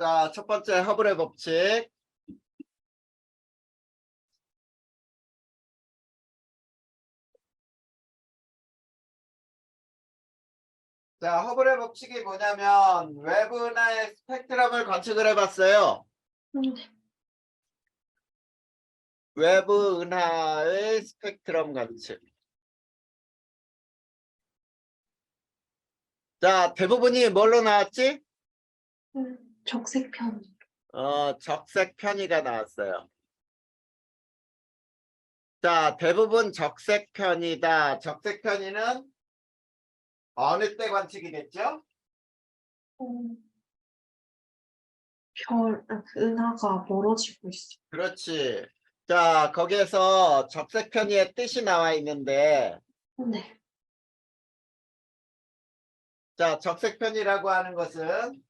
자, 첫 번째 허블의 법칙. 자, 허블의 법칙이 뭐냐면 외부 은하의 스펙트럼을 관측을 해봤어요. 외부 은하의 스펙트럼 관측. 자, 대부분이 뭘로 나왔지? 적색편. 적색 편의가 나왔어요. 자, 대부분 적색 편이다. 적색 편의는 어느 때 관측이 됐죠? 은하가 멀어지고 있어. 그렇지. 자, 거기에서 적색 편의의 뜻이 나와 있는데, 네. 자, 적색 편이라고 하는 것은,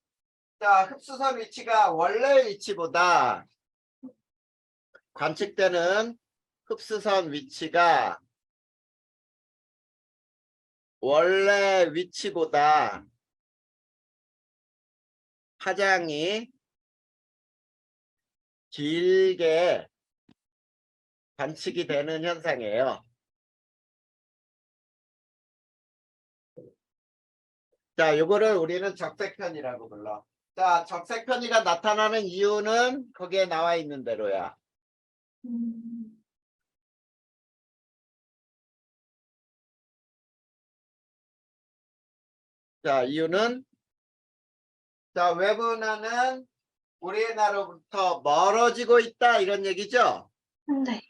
자, 흡수선 위치가 원래 위치보다 관측되는 흡수선 위치가 원래 위치보다 파장이 길게 관측이 되는 현상이에요. 자, 요거를 우리는 적색편이라고 불러. 자, 적색편이가 나타나는 이유는 거기에 나와 있는 대로야. 자, 이유는, 자, 외부 은하는 우리 은하로부터 멀어지고 있다, 이런 얘기죠? 네.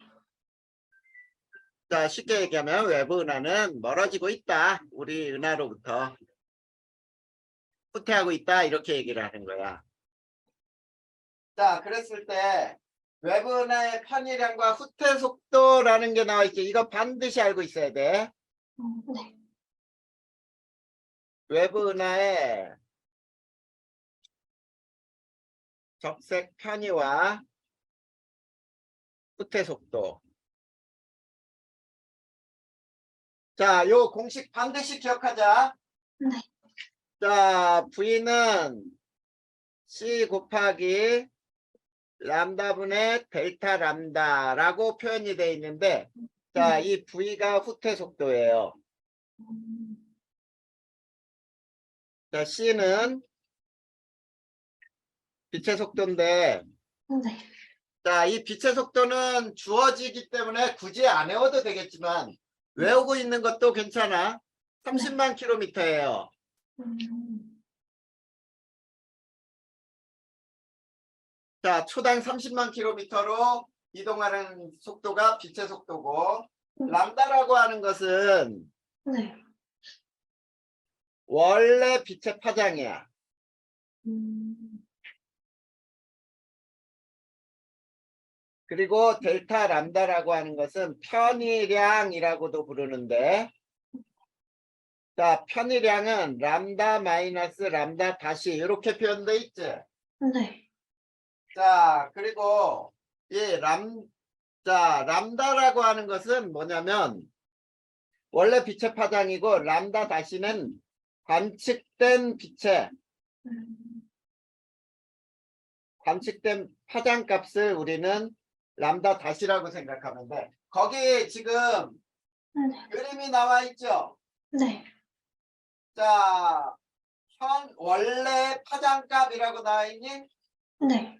자, 쉽게 얘기하면 외부 은하는 멀어지고 있다. 우리 은하로부터 후퇴하고 있다, 이렇게 얘기를 하는 거야. 자, 그랬을 때 외부 은하의 편의량과 후퇴 속도라는 게 나와 있죠. 이거 반드시 알고 있어야 돼. 네. 외부 은하의 적색 편의와 후퇴 속도. 자, 요 공식 반드시 기억하자. 네. 자, V는 C 곱하기 람다분의 델타 람다라고 표현이 되어 있는데, 자, 이 V가 후퇴 속도예요. 자, C는 빛의 속도인데, 네. 자, 이 빛의 속도는 주어지기 때문에 굳이 안 외워도 되겠지만, 외우고 있는 것도 괜찮아. 30만 킬로미터예요. 자, 초당 30만 킬로미터로 이동하는 속도가 빛의 속도고, 람다라고 하는 것은 네. 원래 빛의 파장이야. 그리고 델타 람다라고 하는 것은 편의량이라고도 부르는데, 자, 편의량은 람다 마이너스 람다 다시 이렇게 표현돼 있지. 네. 자, 그리고 이 람다라고 하는 것은 뭐냐면 원래 빛의 파장이고, 람다 다시는 관측된 빛의 관측된 파장값을 우리는 람다 다시라고 생각하면 돼. 거기 지금 그림이 나와 있죠? 네. 자, 원래 파장값이라고 나와 있니? 네.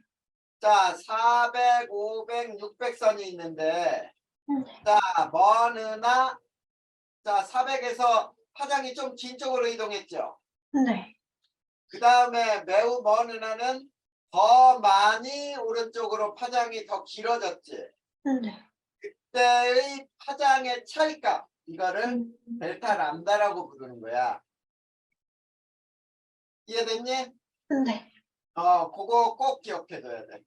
자, 400, 500, 600선이 있는데, 자, 먼 은하, 자, 400에서 파장이 좀 긴 쪽으로 이동했죠? 네. 그 다음에 매우 먼 은하는 더 많이 오른쪽으로 파장이 더 길어졌지. 네. 그때의 파장의 차이값, 이거를 델타 람다라고 부르는 거야. 이해됐니? 네. 그거 꼭 기억해둬야 돼.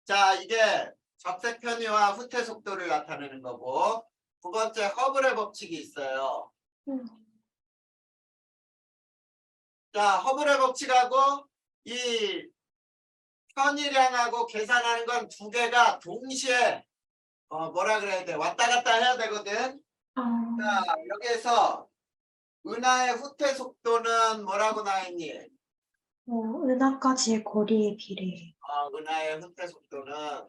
자, 이게 적색 편의와 후퇴 속도를 나타내는 거고, 두 번째 허블의 법칙이 있어요. 자, 허블의 법칙하고 이 편의량하고 계산하는 건 두 개가 동시에 뭐라 그래야 돼? 왔다 갔다 해야 되거든. 자, 여기에서 은하의 후퇴 속도는 뭐라고 나와 있니? 은하까지의 거리에 비례해요. 은하의 후퇴 속도는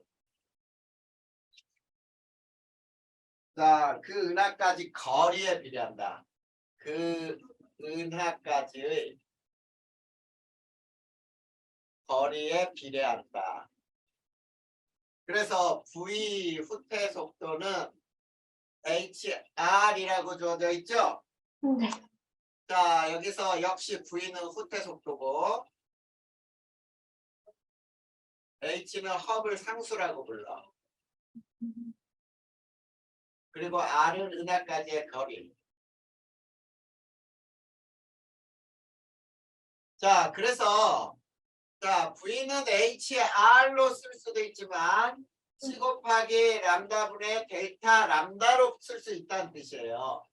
자, 그 은하까지 거리에 비례한다. 그 은하까지의 거리에 비례한다. 그래서 V 후퇴 속도는 HR이라고 주어져 있죠? 네. 자, 여기서 역시 V는 후퇴 속도고 H는 허블 상수라고 불러. 그리고 R은 은하까지의 거리. 자, 그래서 자, V는 HR로 쓸 수도 있지만 C 곱하기 람다분의 델타 람다로 쓸 수 있다는 뜻이에요.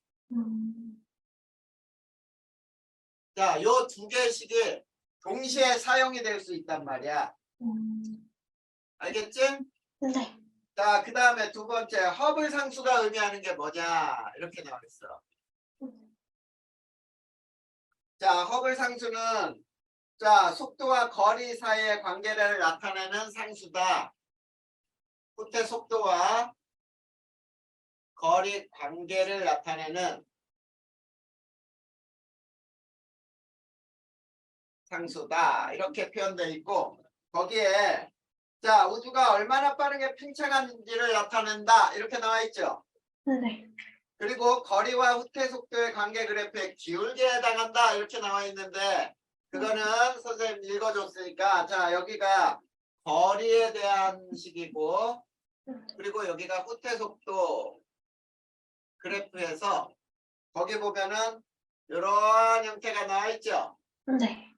자, 요 두 개씩이 동시에 사용이 될 수 있단 말이야. 알겠지? 네. 자, 그 다음에 두 번째 허블 상수가 의미하는 게 뭐냐 이렇게 나와 있어. 자, 허블 상수는 자, 속도와 거리 사이의 관계를 나타내는 상수다. 후퇴 속도와 거리 관계를 나타내는 상수다. 이렇게 표현되어 있고 거기에 자, 우주가 얼마나 빠르게 팽창하는지를 나타낸다. 이렇게 나와 있죠. 네. 그리고 거리와 후퇴 속도의 관계 그래프의 기울기에 해당한다. 이렇게 나와 있는데 그거는 선생님 읽어줬으니까 자, 여기가 거리에 대한 식이고 그리고 여기가 후퇴 속도 그래프에서 거기 보면은 이런 형태가 나와 있죠. 네.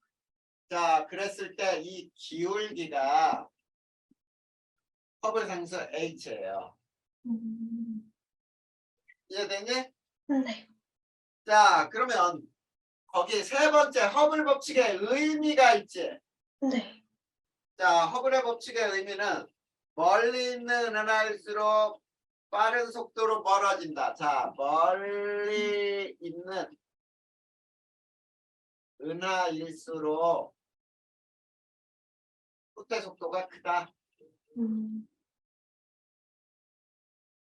자, 그랬을 때 이 기울기가 허블 상수 H예요. 이해되니? 네. 자, 그러면 거기 세 번째 허블 법칙의 의미가 있지. 네. 자, 허블의 법칙의 의미는 멀리 있는 은하일수록 빠른 속도로 멀어진다. 자, 멀리 있는 은하일수록 후퇴 속도가 크다.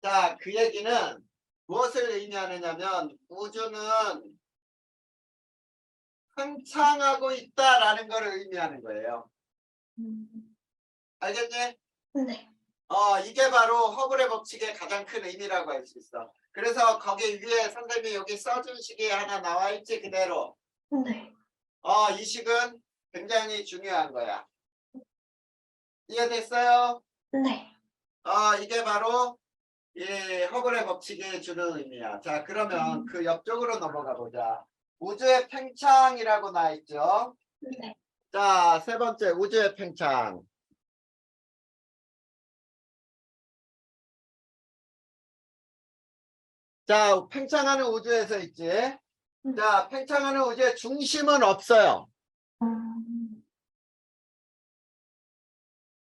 자, 그 얘기는 무엇을 의미하느냐면 우주는 팽창하고 있다라는 것을 의미하는 거예요. 알겠니? 네. 이게 바로 허블의 법칙의 가장 큰 의미라고 할 수 있어. 그래서 거기 위에 선생님이 여기 써준 식이 하나 나와 있지 그대로. 네. 이 식은 굉장히 중요한 거야. 이해됐어요? 네. 이게 바로 이 허블의 법칙이 주는 의미야. 자, 그러면 그 옆쪽으로 넘어가 보자. 우주의 팽창이라고 나와 있죠. 네. 자, 세 번째 우주의 팽창. 자, 팽창하는 우주에서 있지. 자, 팽창하는 우주의 중심은 없어요.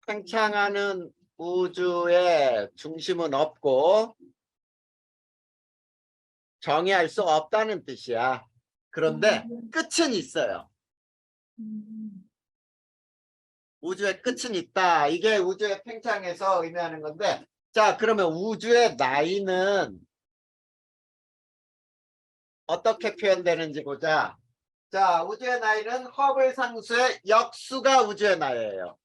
팽창하는 우주의 중심은 없고 정의할 수 없다는 뜻이야. 그런데 끝은 있어요. 우주의 끝은 있다. 이게 우주의 팽창에서 의미하는 건데 자, 그러면 우주의 나이는 어떻게 표현되는지 보자. 자, 우주의 나이는 허블 상수의 역수가 우주의 나이예요.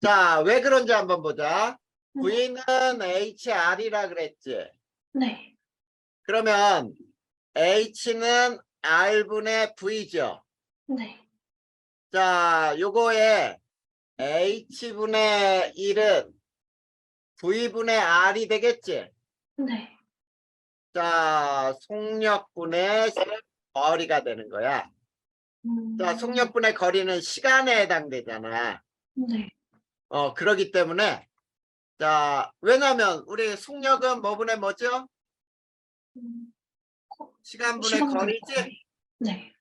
자, 왜 그런지 한번 보자. V는 HR이라 그랬지. 네. 그러면 H는 R분의 V죠. 네. 자, 요거에 H분의 1은 V분의 R이 되겠지. 네. 자, 속력분의 거리가 되는 거야. 자, 속력분의 거리는 시간에 해당되잖아. 네. 그러기 때문에 자, 왜냐면 우리 속력은 뭐분의 뭐죠? 시간분의 거리지? 거리. 네.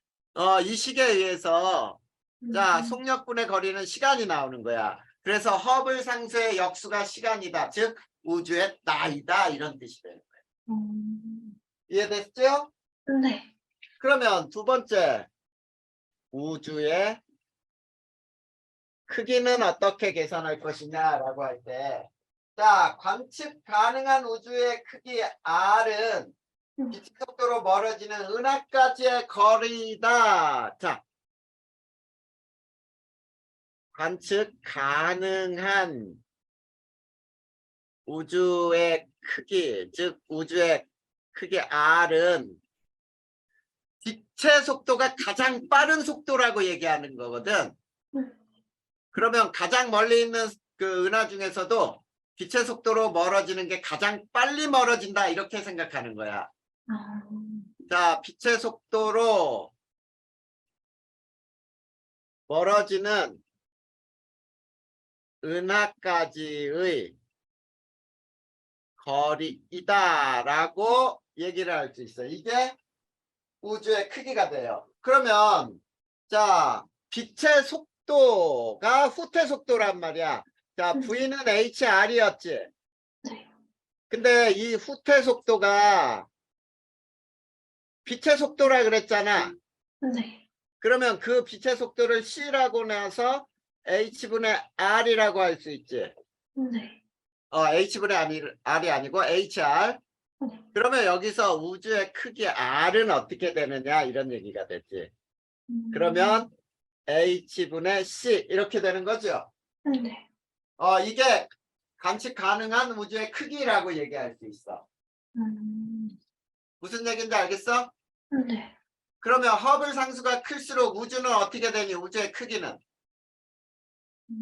이 식에 의해서 자, 속력분의 거리는 시간이 나오는 거야. 그래서 허블 상수의 역수가 시간이다. 즉 우주의 나이다 이런 뜻이 되는 거예요. 이해됐죠? 네. 그러면 두 번째, 우주의 크기는 어떻게 계산할 것이냐라고 할 때, 자, 관측 가능한 우주의 크기 R은 빛의 속도로 멀어지는 은하까지의 거리다. 자, 관측 가능한 우주의 크기, 즉 우주의 크기 R은 빛의 속도가 가장 빠른 속도라고 얘기하는 거거든. 그러면 가장 멀리 있는 그 은하 중에서도 빛의 속도로 멀어지는 게 가장 빨리 멀어진다 이렇게 생각하는 거야. 아, 자, 빛의 속도로 멀어지는 은하까지의 거리이다라고 얘기를 할 수 있어. 이게 우주의 크기가 돼요. 그러면 자, 빛의 속도가 후퇴 속도란 말이야. 자, V는 HR이었지. 네. 근데 이 후퇴 속도가 빛의 속도라 그랬잖아. 네. 그러면 그 빛의 속도를 C라고 나서 H분의 R이라고 할 수 있지. 네. H분의 R이 아니고 HR. 네. 그러면 여기서 우주의 크기 R은 어떻게 되느냐 이런 얘기가 됐지. 그러면 H분의 C 이렇게 되는 거죠. 네. 이게 관측 가능한 우주의 크기라고 얘기할 수 있어. 무슨 얘기인지 알겠어? 네. 그러면 허블 상수가 클수록 우주는 어떻게 되니? 우주의 크기는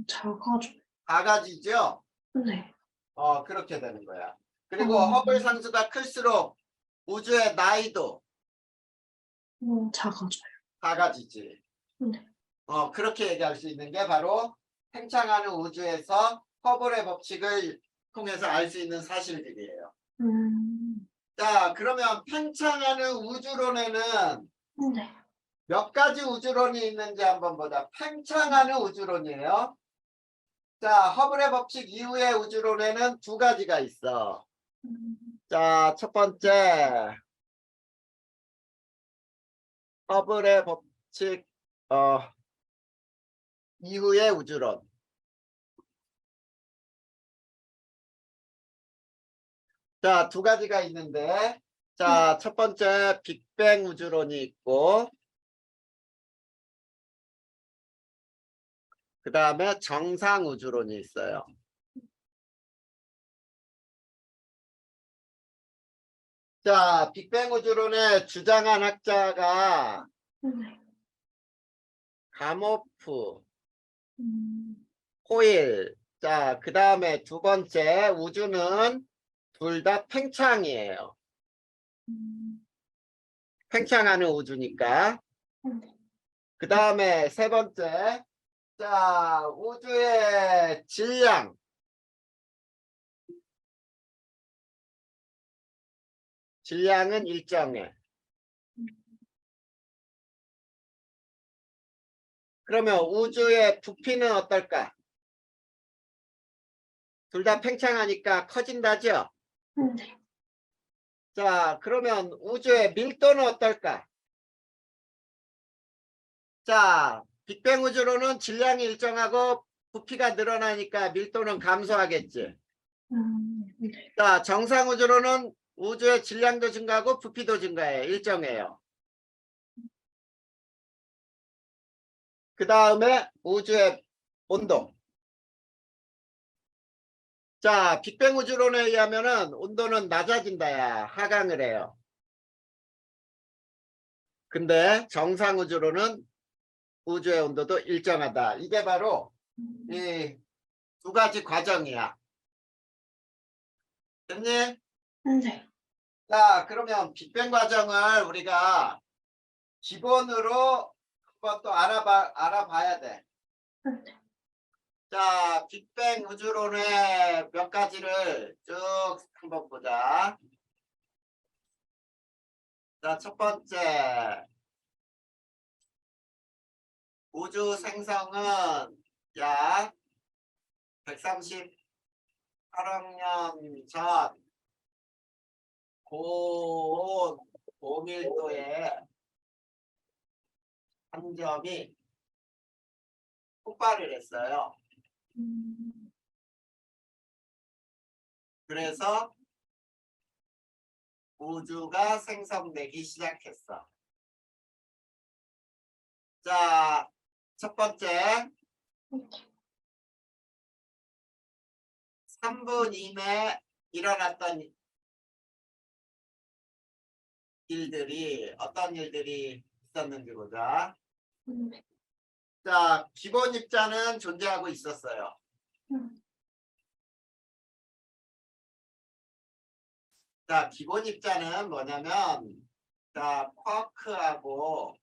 작아져. 작아지죠? 네. 그렇게 되는 거야. 그리고 허블 상수가 클수록 우주의 나이도 작아져요. 작아지지. 네. 그렇게 얘기할 수 있는 게 바로 팽창하는 우주에서 허블의 법칙을 통해서 알 수 있는 사실들이에요. 자, 그러면 팽창하는 우주론에는 네. 몇 가지 우주론이 있는지 한번 보자. 팽창하는 우주론이에요. 자, 허블의 법칙 이후의 우주론에는 두 가지가 있어. 자, 첫 번째, 허블의 법칙 이후의 우주론. 자, 두 가지가 있는데, 자, 첫 번째 빅뱅 우주론이 있고, 그 다음에 정상 우주론이 있어요. 자, 빅뱅 우주론에 주장한 학자가 네. 가모프, 호일. 자, 그 다음에 두 번째 우주는 둘 다 팽창이에요. 팽창하는 우주니까. 그 다음에 세 번째, 자, 우주의 질량. 질량은 일정해. 그러면 우주의 부피는 어떨까? 둘 다 팽창하니까 커진다죠? 네. 자, 그러면 우주의 밀도는 어떨까? 자, 빅뱅 우주로는 질량이 일정하고 부피가 늘어나니까 밀도는 감소하겠지. 네. 자, 정상 우주로는 우주의 질량도 증가하고 부피도 증가해요. 일정해요. 그 다음에 우주의 온도. 자, 빅뱅 우주론에 의하면은 온도는 낮아진다야. 하강을 해요. 근데 정상 우주로는 우주의 온도도 일정하다. 이게 바로 이 두 가지 과정이야. 됐니? 네. 자, 그러면 빅뱅 과정을 우리가 기본으로 한번 또 알아봐야 돼. 자, 빅뱅 우주론의 몇 가지를 쭉 한번 보자. 자, 첫 번째. 우주 생성은 약 138억 년 전 고밀도의 한 점이 폭발을 했어요. 그래서 우주가 생성되기 시작했어. 자, 첫 번째 3분 이내에 일어났던 일들이 어떤 일들이 있었는지 보자. 자, 기본 입자는 존재하고 있었어요. 자, 기본 입자는 뭐냐면, 자, 쿼크하고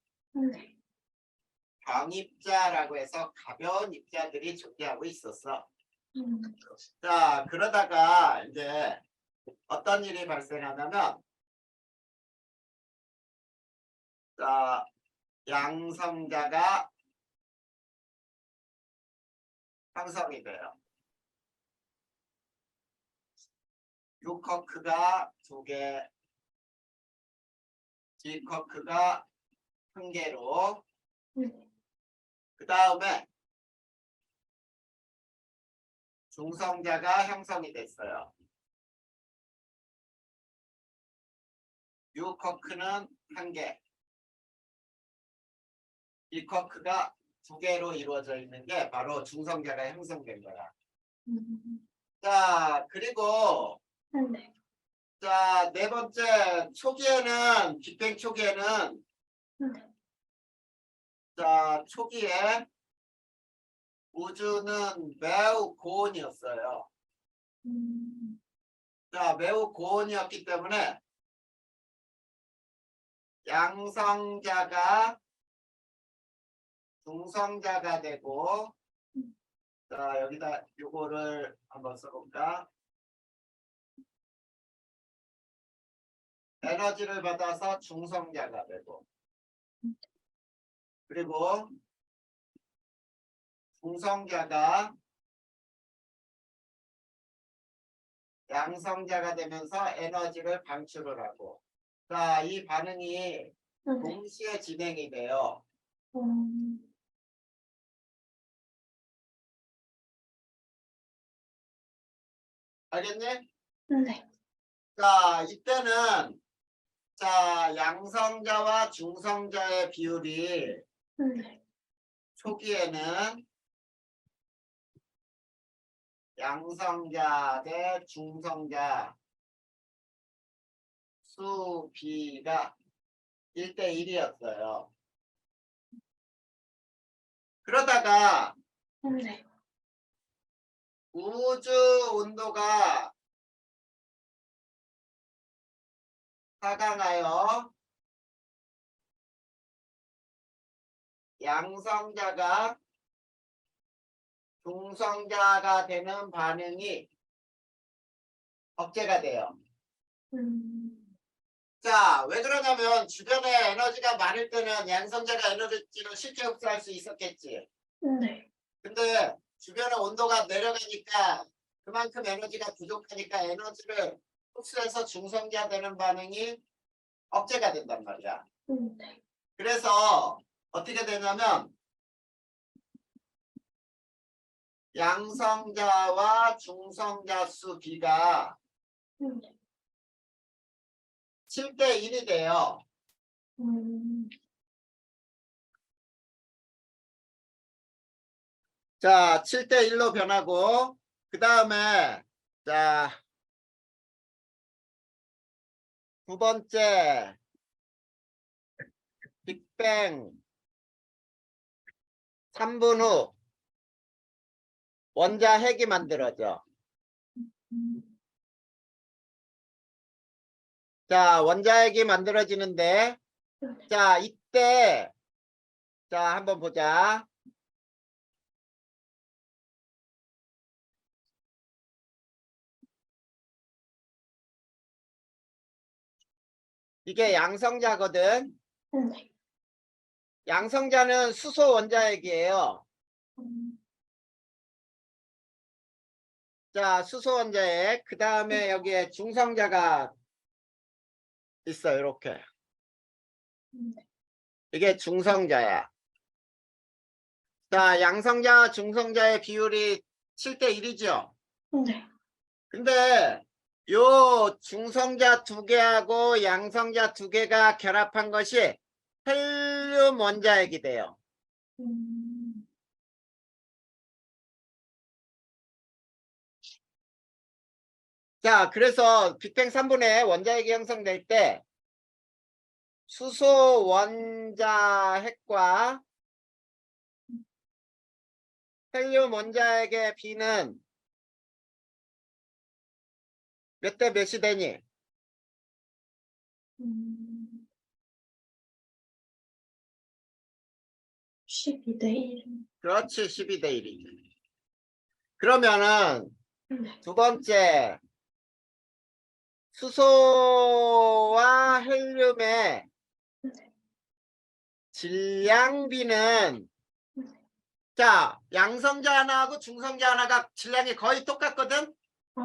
병입자라고 해서 가벼운 입자들이 존재하고 있었어. 자, 그러다가 이제 어떤 일이 발생하냐면, 자, 양성자가 형성이 돼요. U쿼크가 2개, G쿼크가 1개로, 그 다음에 중성자가 형성이 됐어요. U쿼크는 1개, G쿼크가 2개로 이루어져 있는 게 바로 중성자가 형성된 거야. 자, 그리고 자, 네 번째 초기에는 빅뱅 초기에는 자, 초기에 우주는 매우 고온이었어요. 자, 매우 고온이었기 때문에 양성자가 중성자가 되고, 자, 여기다 요거를 한번 써볼까? 에너지를 받아서 중성자가 되고, 그리고 중성자가 양성자가 되면서 에너지를 방출을 하고, 자, 이 반응이 동시에 진행이 돼요. 알겠니? 네. 자, 이때는 자, 양성자와 중성자의 비율이 초기에는 양성자 대 중성자 수 비가 1대1이었어요. 그러다가 우주 온도가 하강하여 양성자가 중성자가 되는 반응이 억제가 돼요. 자, 왜 그러냐면 주변에 에너지가 많을 때는 양성자가 에너지를 쉽게 흡수할 수 있었겠지. 근데 주변에 온도가 내려가니까 그만큼 에너지가 부족하니까 에너지를 흡수해서 중성자 되는 반응이 억제가 된단 말이야. 그래서 어떻게 되냐면 양성자와 중성자 수 비가 7대1이 돼요. 자, 7대1로 변하고, 그 다음에, 자, 두 번째, 빅뱅 3분 후, 원자 핵이 만들어져. 자, 원자 핵이 만들어지는데, 자, 이때, 자, 한번 보자. 이게 양성자거든. 양성자는 수소 원자핵이에요. 자, 수소 원자핵. 그 다음에 여기에 중성자가 있어, 이렇게. 네. 이게 중성자야. 자, 양성자와 중성자의 비율이 7대 1이죠. 네. 근데 요 중성자 두 개하고 양성자 두 개가 결합한 것이 헬륨 원자핵이 돼요. 음, 자, 그래서 빅뱅 3분의 원자핵이 형성될 때 수소 원자핵과 헬륨 원자핵의 비는 몇 대 몇이 되니? 음, 12대 1. 그렇지, 12대 1이지. 그러면은 네. 두 번째 수소와 헬륨의 네. 질량비는 자, 양성자 하나하고 중성자 하나가 질량이 거의 똑같거든? 어,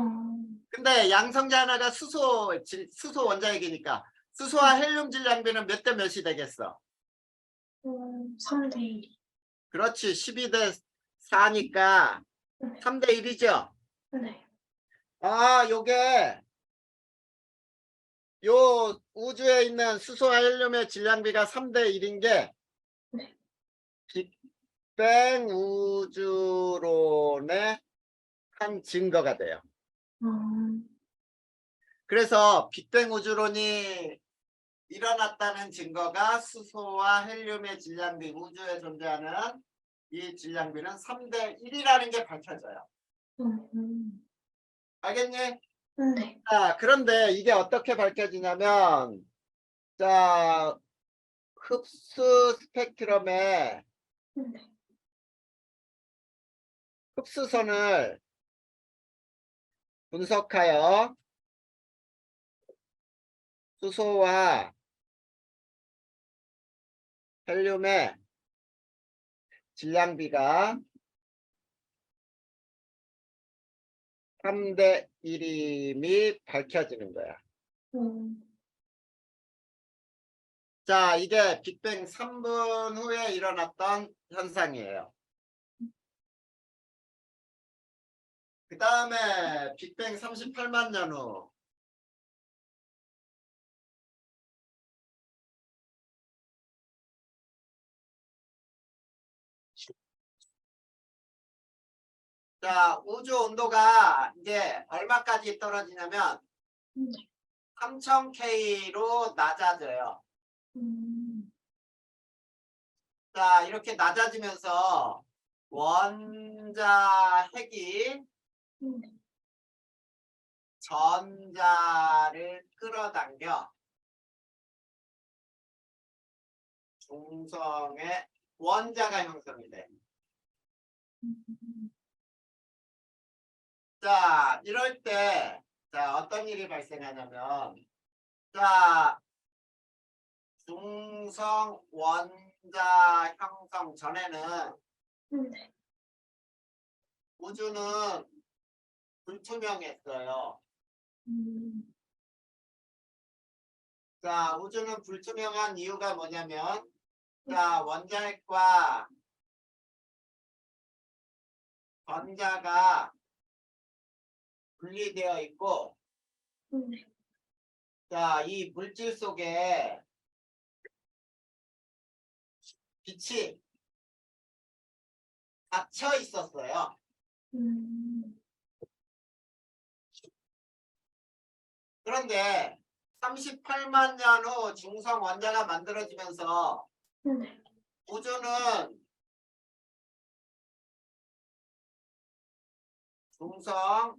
근데 양성자 하나가 수소 원자핵이니까 수소와 헬륨 질량비는 몇 대 몇이 되겠어? 3대 1. 그렇지, 12대 4니까 네. 3대 1이죠? 네. 아, 요 우주에 있는 수소와 헬륨의 질량비가 3대 1인 게 네. 빅뱅 우주론의 한 증거가 돼요. 어, 그래서 빅뱅 우주론이 일어났다는 증거가 수소와 헬륨의 질량비, 우주에 존재하는 이 질량비는 3대 1이라는 게 밝혀져요. 알겠니? 네. 자, 그런데 이게 어떻게 밝혀지냐면, 자, 흡수 스펙트럼의 네. 흡수선을 분석하여 수소와 헬륨의 질량비가 3대 1임이 밝혀지는 거야. 자, 이게 빅뱅 3분 후에 일어났던 현상이에요. 그 다음에 빅뱅 38만 년 후. 자, 우주 온도가 이제 얼마까지 떨어지냐면 3000K로 낮아져요. 자, 이렇게 낮아지면서 원자핵이 전자를 끌어당겨 중성의 원자가 형성이 돼. 자, 이럴 때, 자, 어떤 일이 발생하냐면, 자, 중성 원자 형성 전에는 우주는 불투명했어요. 자, 우주는 불투명한 이유가 뭐냐면, 자, 원자핵과 전자가 분리되어 있고, 자, 이 물질 속에 빛이 닫혀 있었어요. 그런데 38만 년 후 중성 원자가 만들어지면서 우주는 중성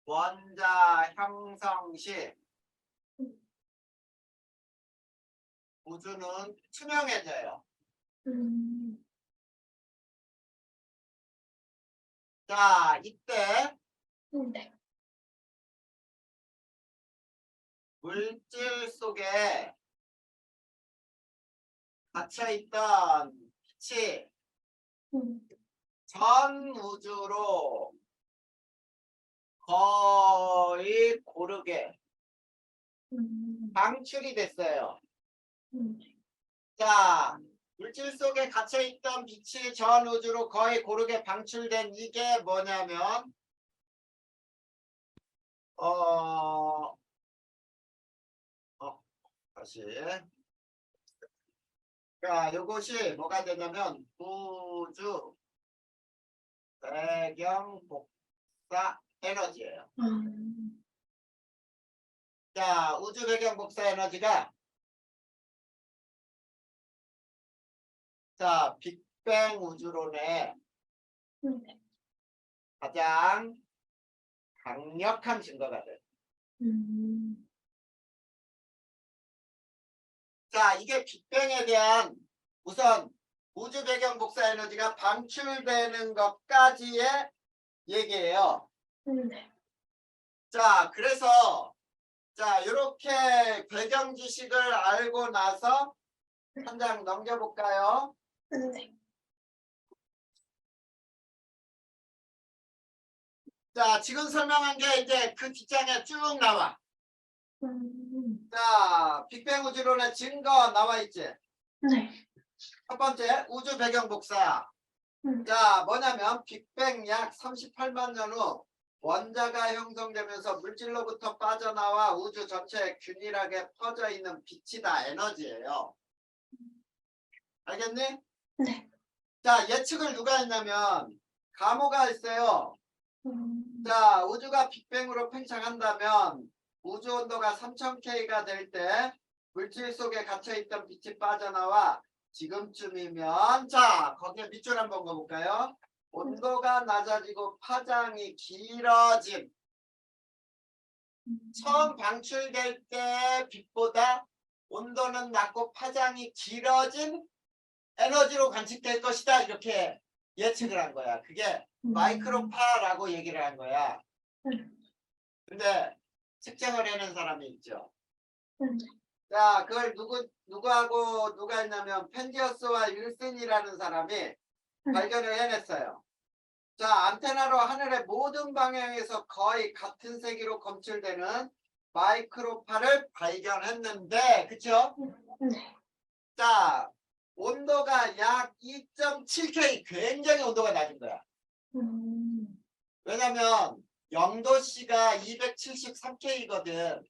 원자 형성 시 우주는 투명해져요. 자, 이때 물질 속에 닫혀있던 빛이 전 우주로 거의 고르게 방출이 됐어요. 네. 자, 물질 속에 갇혀있던 빛이 전 우주로 거의 고르게 방출된 이게 뭐냐면 다시. 자, 요것이 뭐가 되냐면 우주 배경 복사 에너지예요. 자, 우주 배경 복사 에너지가 자, 빅뱅 우주론의 네. 가장 강력한 증거가 돼요. 자, 이게 빅뱅에 대한 우선 우주 배경 복사 에너지가 방출되는 것까지의 얘기예요. 네. 자, 그래서 자, 이렇게 배경 지식을 알고 나서 한 장 넘겨볼까요? 네. 자, 지금 설명한 게 이제 그 뒷장에 쭉 나와. 자, 빅뱅 우주론의 증거 나와 있지? 네. 첫 번째, 우주 배경 복사. 자, 뭐냐면 빅뱅 약 38만 년 후 원자가 형성되면서 물질로부터 빠져나와 우주 전체에 균일하게 퍼져 있는 빛이다, 에너지예요. 알겠니? 네. 자, 예측을 누가 했냐면 가모가 했어요. 자, 우주가 빅뱅으로 팽창한다면 우주 온도가 3000K가 될 때 물질 속에 갇혀있던 빛이 빠져나와 지금쯤이면 자, 거기에 밑줄 한번 그어볼까요? 온도가 낮아지고 파장이 길어짐. 처음 방출될 때 빛보다 온도는 낮고 파장이 길어진 에너지로 관측될 것이다. 이렇게 예측을 한 거야. 그게 마이크로파라고 얘기를 한 거야. 근데 측정을 해낸 사람이 있죠. 자, 그걸 누구하고 누가 했냐면 펜디어스와 윌슨이라는 사람이 발견을 해냈어요. 자, 안테나로 하늘의 모든 방향에서 거의 같은 세기로 검출되는 마이크로파를 발견했는데, 그쵸? 네. 자, 온도가 약 2.7K, 굉장히 온도가 낮은 거야. 왜냐면 0도씨가 273K거든.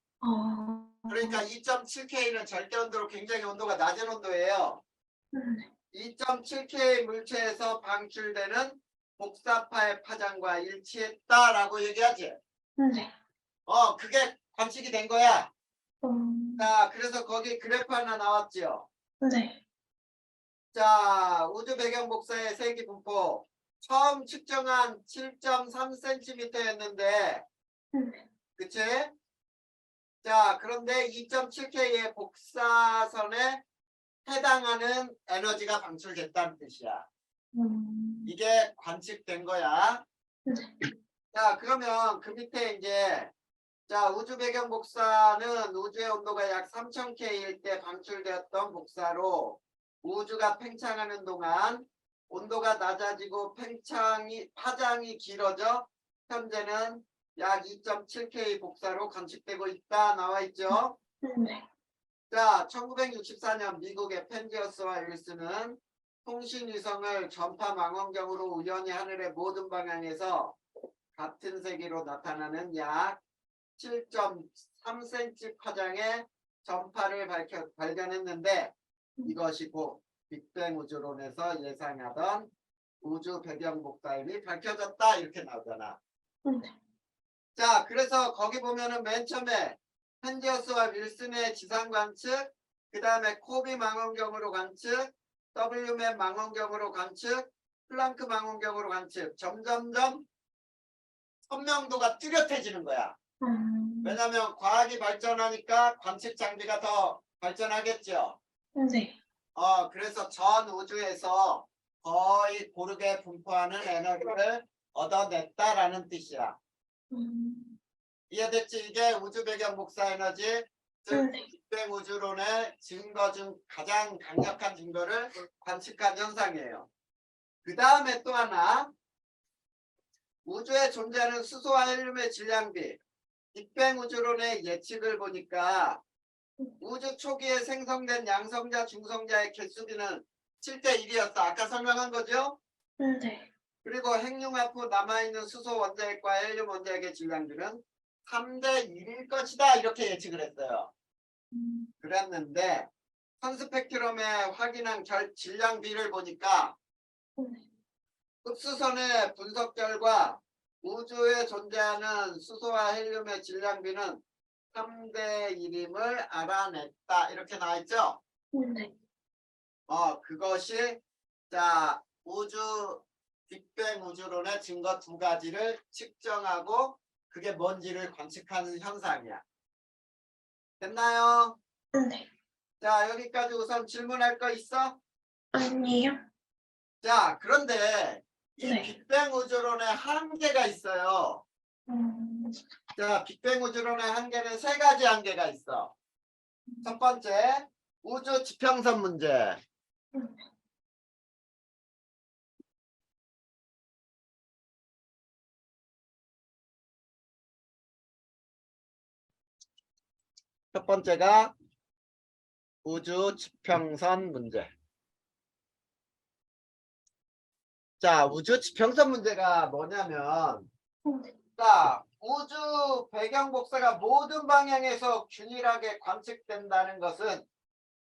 그러니까 2.7K는 절대 온도로 굉장히 온도가 낮은 온도예요. 2.7K 물체에서 방출되는 복사파의 파장과 일치했다라고 얘기하지. 네. 그게 관측이 된 거야. 음, 자, 그래서 거기 그래프 하나 나왔죠. 네. 자, 우주 배경 복사의 세기 분포. 처음 측정한 7.3cm였는데, 그치? 자, 그런데 2.7K의 복사선에 해당하는 에너지가 방출됐다는 뜻이야. 이게 관측된 거야. 네. 자, 그러면 그 밑에 이제 자, 우주 배경 복사는 우주의 온도가 약 3000K일 때 방출되었던 복사로 우주가 팽창하는 동안 온도가 낮아지고 파장이 길어져 현재는 약 2.7K 복사로 관측되고 있다 나와 있죠. 네. 자, 1964년 미국의 펜디어스와 윌슨은 통신위성을 전파 망원경으로 우연히 하늘의 모든 방향에서 같은 세기로 나타나는 약 7.3cm 파장의 전파를 발견했는데 이것이 곧 빅뱅 우주론에서 예상하던 우주 배경 복사임이 밝혀졌다 이렇게 나오잖아. 자, 그래서 거기 보면은 맨 처음에 펜디어스와 윌슨의 지상 관측, 그 다음에 코비 망원경으로 관측, WMAP 망원경으로 관측, 플랑크 망원경으로 관측, 점점점 선명도가 뚜렷해지는 거야. 왜냐하면 과학이 발전하니까 관측 장비가 더 발전하겠죠. 네. 그래서 전 우주에서 거의 고르게 분포하는 에너지를 얻어냈다라는 뜻이야. 이해됐지? 이게 우주 배경 복사 에너지, 즉 빅뱅 우주론의 증거 중 가장 강력한 증거를 관측한 현상이에요. 그 다음에 또 하나, 우주에 존재하는 수소와 헬륨의 질량비. 빅뱅 우주론의 예측을 보니까 우주 초기에 생성된 양성자, 중성자의 개수비는 7대 1이었어. 아까 설명한 거죠? 네. 그리고 핵융합 후 남아있는 수소 원자핵과 헬륨 원자핵의 질량비는 3대 1일 것이다. 이렇게 예측을 했어요. 그랬는데 선스펙트럼의 확인한 질량비를 보니까 흡수선의 분석결과 우주에 존재하는 수소와 헬륨의 질량비는 3대 1임을 알아냈다. 이렇게 나와있죠? 네. 그것이 자 우주 빅뱅 우주론의 증거 두 가지를 측정하고 그게 뭔지를 관측하는 현상이야. 됐나요? 네. 자 여기까지 우선 질문할 거 있어? 아니요. 자 그런데 이 네. 빅뱅 우주론의 한계가 있어요. 자 빅뱅 우주론의 한계는 세 가지 한계가 있어. 첫 번째 우주 지평선 문제. 첫 번째가 우주 지평선 문제. 자, 우주 지평선 문제가 뭐냐면, 자, 우주 배경 복사가 모든 방향에서 균일하게 관측된다는 것은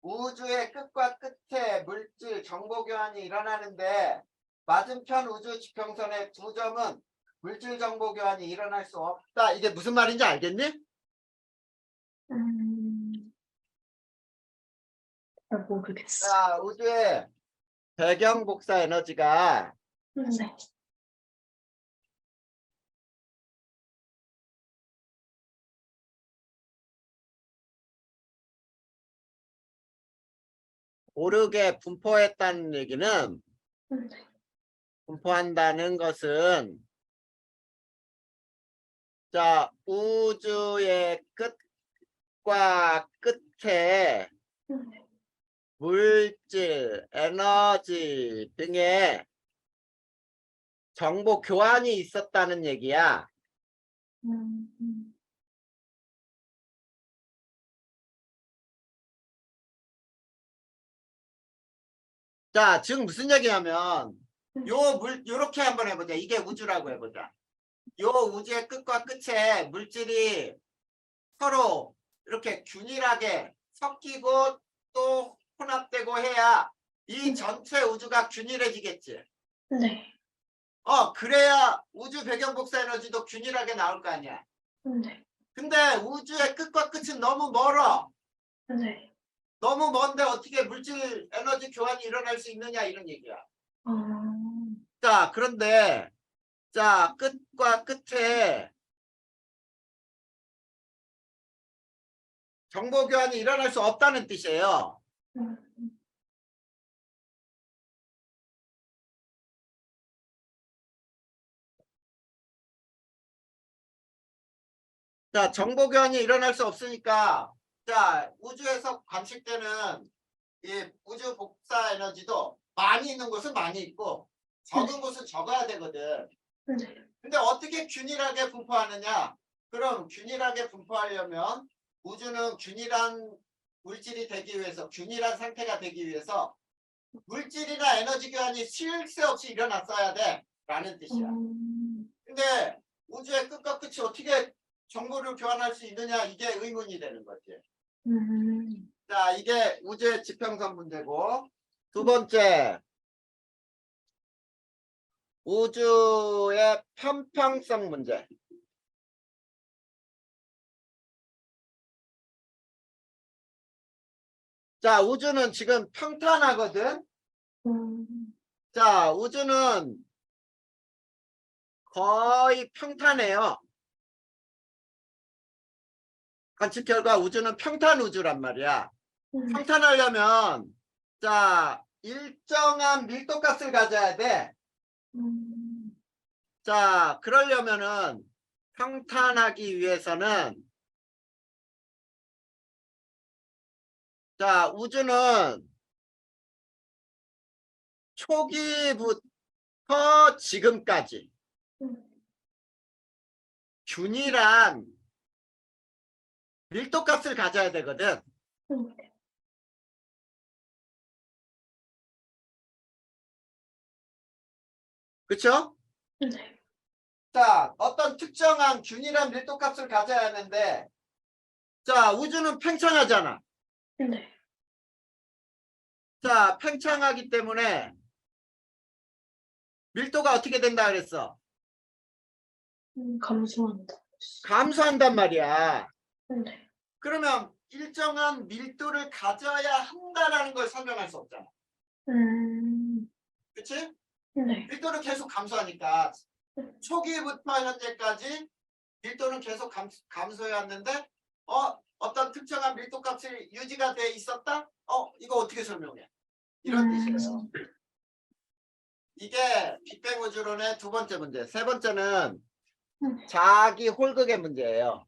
우주의 끝과 끝에 물질 정보 교환이 일어나는데 맞은편 우주 지평선의 두 점은 물질 정보 교환이 일어날 수 없다. 이게 무슨 말인지 알겠니? 잘 모르겠어. 자, 우주의 배경 복사 에너지가 네. 고르게 분포했다는 얘기는 네. 분포한다는 것은 자 우주의 끝과 끝에 물질, 에너지 등의 정보 교환이 있었다는 얘기야. 자, 지금 무슨 얘기냐면 요렇게 한번 해보자. 이게 우주라고 해보자. 요 우주의 끝과 끝에 물질이 서로 이렇게 균일하게 섞이고 또 혼합되고 해야 이 전체 우주가 균일해지겠지. 네. 그래야 우주 배경 복사 에너지도 균일하게 나올 거 아니야. 네. 근데 우주의 끝과 끝은 너무 멀어. 네. 너무 먼데 어떻게 물질 에너지 교환이 일어날 수 있느냐 이런 얘기야. 자, 그런데 자, 끝과 끝에 정보 교환이 일어날 수 없다는 뜻이에요. 자, 정보 교환이 일어날 수 없으니까 자, 우주에서 관측되는 이 우주 복사 에너지도 많이 있는 곳은 많이 있고 적은 곳은 적어야 되거든. 네. 근데 어떻게 균일하게 분포하느냐? 그럼 균일하게 분포하려면 우주는 균일한 물질이 되기 위해서 균일한 상태가 되기 위해서 물질이나 에너지 교환이 쉴 새 없이 일어났어야 돼 라는 뜻이야. 근데 우주의 끝과 끝이 어떻게 정보를 교환할 수 있느냐 이게 의문이 되는 거지. 자, 이게 우주의 지평선 문제고 두 번째 우주의 편평성 문제. 자, 우주는 지금 평탄하거든. 자, 우주는 거의 평탄해요. 관측 결과 우주는 평탄 우주란 말이야. 평탄하려면 자, 일정한 밀도값을 가져야 돼. 자, 그러려면은 평탄하기 위해서는 자, 우주는 초기부터 지금까지 균일한 밀도 값을 가져야 되거든. 네. 그쵸? 네. 자, 어떤 특정한 균일한 밀도 값을 가져야 하는데, 자, 우주는 팽창하잖아. 네. 자, 팽창하기 때문에 밀도가 어떻게 된다 그랬어? 감소한다. 감소한단 말이야. 네. 그러면 일정한 밀도를 가져야 한다라는 걸 설명할 수 없잖아. 그치? 네. 밀도를 계속 감소하니까 초기부터 현재까지 밀도는 계속 감소해왔는데 어떤 특정한 밀도 값이 유지가 돼 있었다? 이거 어떻게 설명해? 이런 뜻이에요. 이게 빅뱅 우주론의 두 번째 문제. 세 번째는 자기 홀극의 문제예요.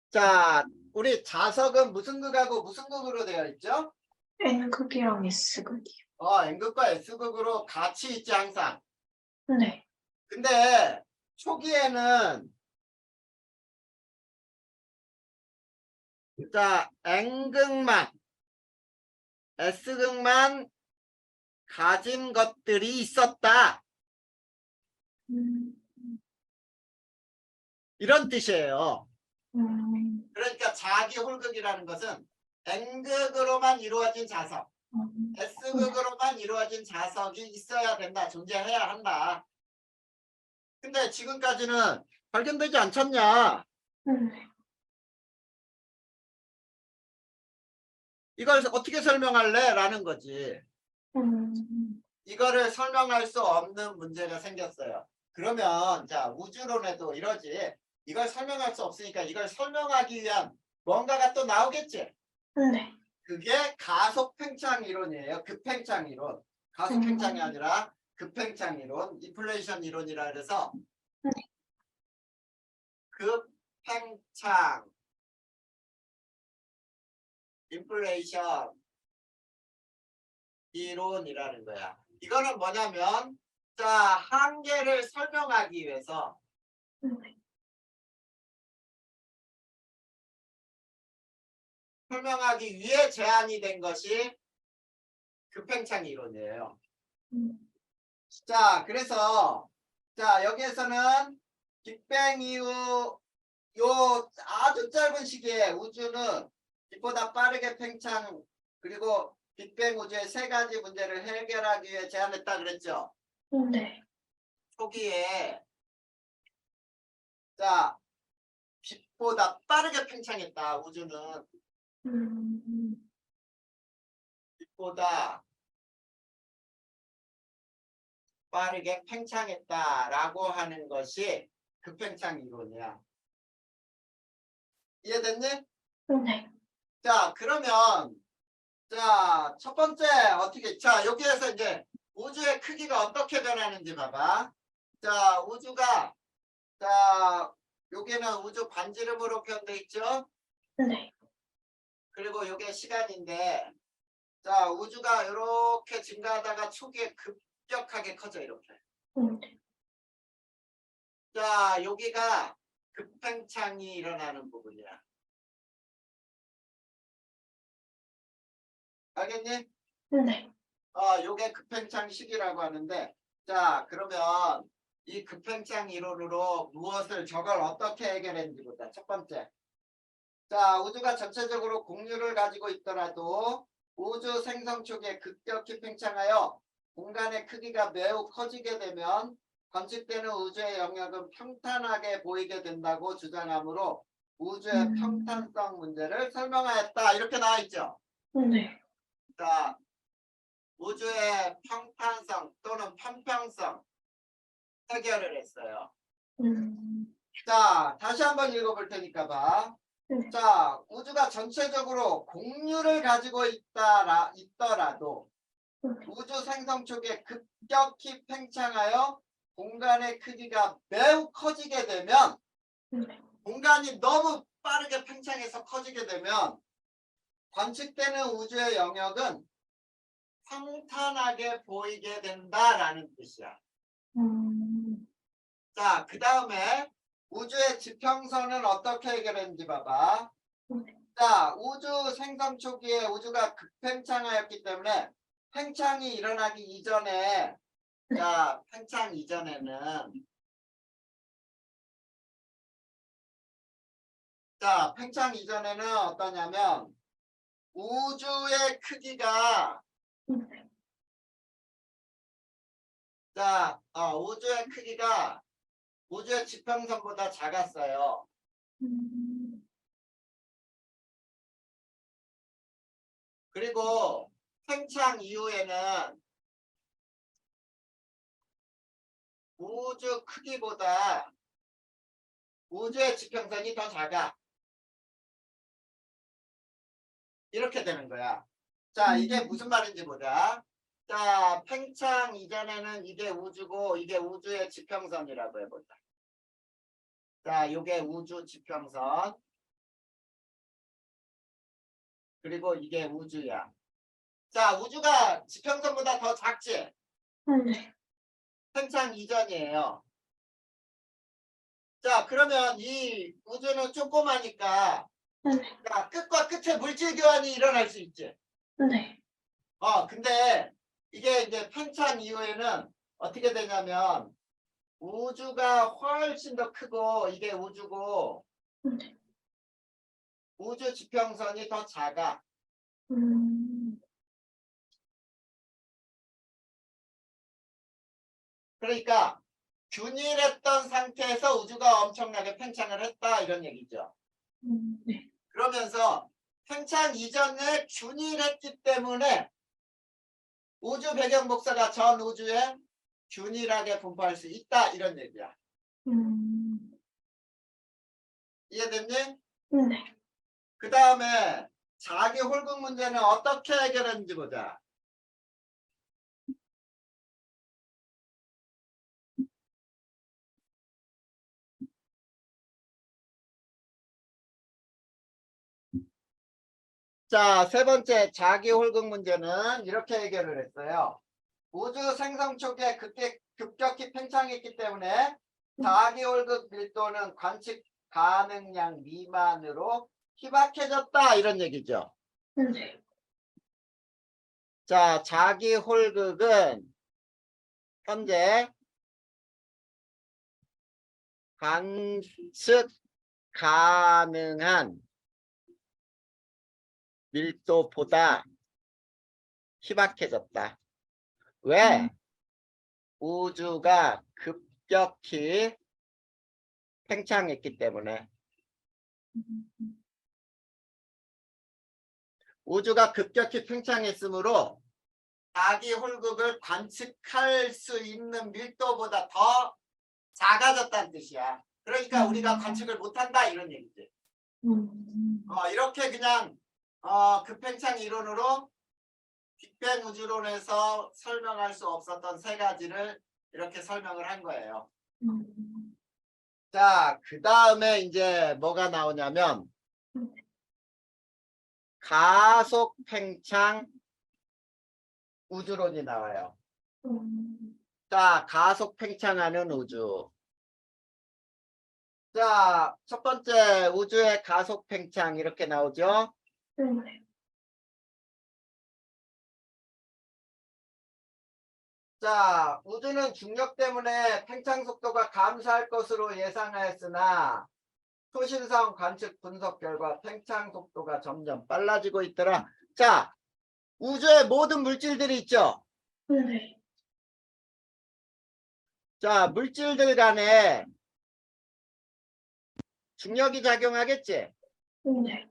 자, 우리 자석은 무슨 극하고 무슨 극으로 되어 있죠? N극이랑 S극이요. N극과 S극으로 같이 있지 항상. 네. 근데 초기에는 자 N극만 S극만 가진 것들이 있었다. 이런 뜻이에요. 그러니까 자기 홀극이라는 것은 N극으로만 이루어진 자석, S극으로만 이루어진 자석이 있어야 된다. 존재해야 한다. 근데 지금까지는 발견되지 않잖냐. 이걸 어떻게 설명할래? 라는 거지. 이거를 설명할 수 없는 문제가 생겼어요. 그러면 자 우주론에도 이러지. 이걸 설명할 수 없으니까 이걸 설명하기 위한 뭔가가 또 나오겠지. 네. 그게 가속 팽창 이론이에요. 급팽창 이론. 가속 팽창이 아니라 급팽창 이론, 인플레이션 이론이라 그래서 급팽창, 인플레이션 이론이라는 거야. 이거는 뭐냐면 자 한계를 설명하기 위해서 설명하기 위해 제안이 된 것이 급팽창 이론이에요. 자, 그래서 자 여기에서는 빅뱅 이후 요 아주 짧은 시기에 우주는 빛보다 빠르게 팽창 그리고 빅뱅 우주의 세 가지 문제를 해결하기 위해 제안했다 그랬죠. 네. 초기에 자 빛보다 빠르게 팽창했다. 우주는 빛보다 빠르게 팽창했다라고 하는 것이 급팽창 이론이야. 이해됐니? 네. 자, 그러면 자, 첫 번째 어떻게 자, 여기에서 이제 우주의 크기가 어떻게 변하는지 봐봐. 자, 우주가 자, 여기는 우주 반지름으로 표현되어 있죠? 네. 그리고 이게 시간인데 자, 우주가 이렇게 증가하다가 초기에 급격하게 커져 이렇게. 자, 여기가 급팽창이 일어나는 부분이야. 알겠니? 네. 요게 급팽창 시기라고 하는데 자, 그러면 이 급팽창 이론으로 저걸 어떻게 해결했는지 보자. 첫 번째. 자, 우주가 전체적으로 공유를 가지고 있더라도 우주 생성 초기에 급격히 팽창하여 공간의 크기가 매우 커지게 되면 관측되는 우주의 영역은 평탄하게 보이게 된다고 주장하므로 우주의 평탄성 문제를 설명하였다. 이렇게 나와 있죠. 네. 자, 우주의 평탄성 또는 평평성 해결을 했어요. 자, 다시 한번 읽어볼 테니까 봐. 네. 자, 우주가 전체적으로 공유를 가지고 있더라도 우주 생성 초기에 급격히 팽창하여 공간의 크기가 매우 커지게 되면 공간이 너무 빠르게 팽창해서 커지게 되면 관측되는 우주의 영역은 평탄하게 보이게 된다라는 뜻이야. 자, 그 다음에 우주의 지평선은 어떻게 해결했는지 봐봐. 네. 자, 우주 생성 초기에 우주가 급팽창하였기 때문에 팽창이 일어나기 이전에 네. 자, 팽창 이전에는 자, 팽창 이전에는 어떠냐면 우주의 크기가 네. 자, 우주의 크기가 우주의 지평선보다 작았어요. 그리고 팽창 이후에는 우주 크기보다 우주의 지평선이 더 작아. 이렇게 되는 거야. 자, 이게 무슨 말인지 보자. 자, 팽창 이전에는 이게 우주고 이게 우주의 지평선이라고 해보자. 자, 이게 우주 지평선. 그리고 이게 우주야. 자, 우주가 지평선보다 더 작지? 네. 팽창 이전이에요. 자, 그러면 이 우주는 조그마니까 네. 자, 끝과 끝에 물질 교환이 일어날 수 있지. 네. 근데 이게 이제 팽창 이후에는 어떻게 되냐면 우주가 훨씬 더 크고 이게 우주고 네. 우주 지평선이 더 작아. 그러니까 균일했던 상태에서 우주가 엄청나게 팽창을 했다 이런 얘기죠. 네. 그러면서 팽창 이전에 균일했기 때문에 우주 배경 복사가 전 우주에 균일하게 분포할 수 있다 이런 얘기야. 이해됐니? 네. 그 다음에 자기 홀극 문제는 어떻게 해결했는지 보자. 자, 세 번째 자기 홀극 문제는 이렇게 해결을 했어요. 우주 생성 초기에 급격히 팽창했기 때문에 자기 홀극 밀도는 관측 가능량 미만으로 희박해졌다 이런 얘기죠. 네. 자, 자기 홀극은 현재 관측 가능한 밀도보다 희박해졌다. 왜? 우주가 급격히 팽창했기 때문에. 우주가 급격히 팽창했으므로 자기 홀극을 관측할 수 있는 밀도보다 더 작아졌다는 뜻이야. 그러니까 우리가 관측을 못한다 이런 얘기지. 이렇게 그냥 급팽창 이론으로 빅뱅 우주론에서 설명할 수 없었던 세 가지를 이렇게 설명을 한 거예요. 자, 그 다음에 이제 뭐가 나오냐면 가속 팽창 우주론이 나와요. 자, 가속 팽창하는 우주. 자, 첫 번째 우주의 가속 팽창 이렇게 나오죠. 네. 자, 우주는 중력 때문에 팽창 속도가 감소할 것으로 예상하였으나 초신성 관측 분석 결과 팽창 속도가 점점 빨라지고 있더라. 자, 우주에 모든 물질들이 있죠. 네. 자, 물질들 간에 중력이 작용하겠지. 네.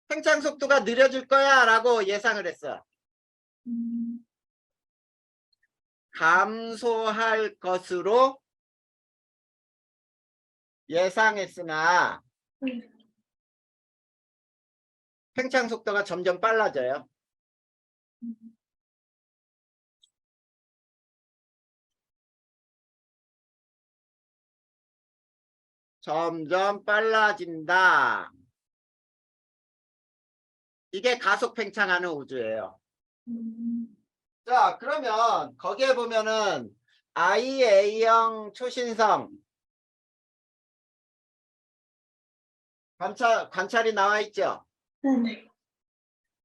팽창 속도가 느려질 거야 라고 예상을 했어. 감소할 것으로 예상했으나 팽창 속도가 점점 빨라져요. 점점 빨라진다. 이게 가속 팽창하는 우주예요. 자, 그러면 거기에 보면은 IA형 초신성 관찰이 나와 있죠? 네.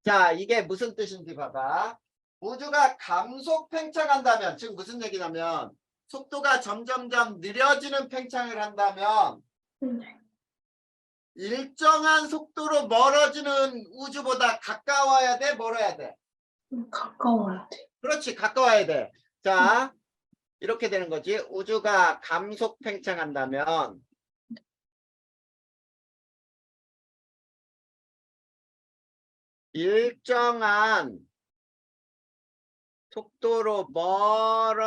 자, 이게 무슨 뜻인지 봐봐. 우주가 감속 팽창한다면, 즉 무슨 얘기냐면 속도가 점점점 느려지는 팽창을 한다면 네. 일정한 속도로 멀어지는 우주보다 가까워야 돼, 멀어야 돼? 가까워야 돼. 그렇지, 가까워야 돼. 자, 이렇게 되는 거지. 우주가 감속 팽창한다면 일정한 속도로 멀어지는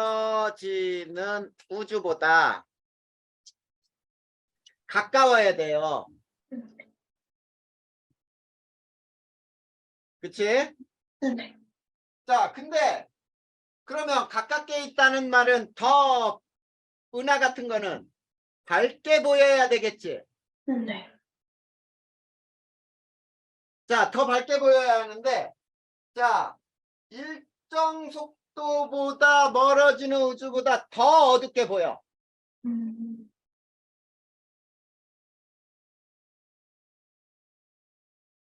우주보다 가까워야 돼요. 그치? 네. 자, 근데 그러면 가깝게 있다는 말은 더 은하 같은 거는 밝게 보여야 되겠지. 네. 자, 더 밝게 보여야 하는데, 자, 일정 속도보다 멀어지는 우주보다 더 어둡게 보여. 음.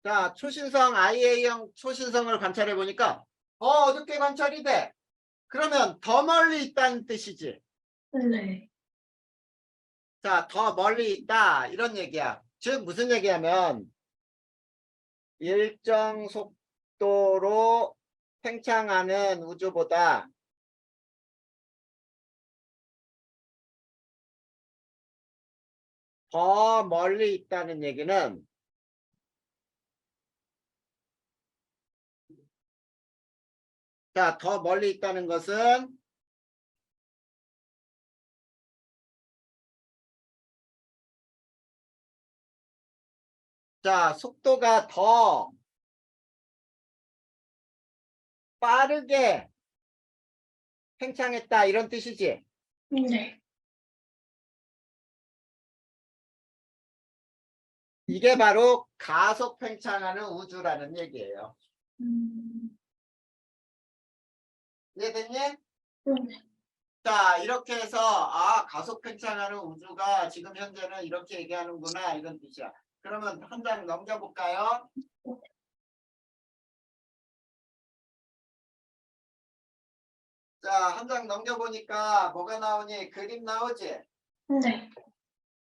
자, 초신성 IA형 초신성을 관찰해 보니까 더 어둡게 관찰이 돼. 그러면 더 멀리 있다는 뜻이지. 네. 자, 더 멀리 있다 이런 얘기야. 즉 무슨 얘기하면 일정 속도로 팽창하는 우주보다 더 멀리 있다는 얘기는 자, 더 멀리 있다는 것은 자, 속도가 더 빠르게 팽창했다 이런 뜻이지. 네. 이게 바로 가속 팽창하는 우주라는 얘기예요. 음. 이해됐니? 네. 자, 이렇게 해서 가속 팽창하는 우주가 지금 현재는 이렇게 얘기하는구나 이런 뜻이야. 그러면 한 장 넘겨볼까요? 자, 한 장 넘겨보니까 뭐가 나오니? 그림 나오지? 네.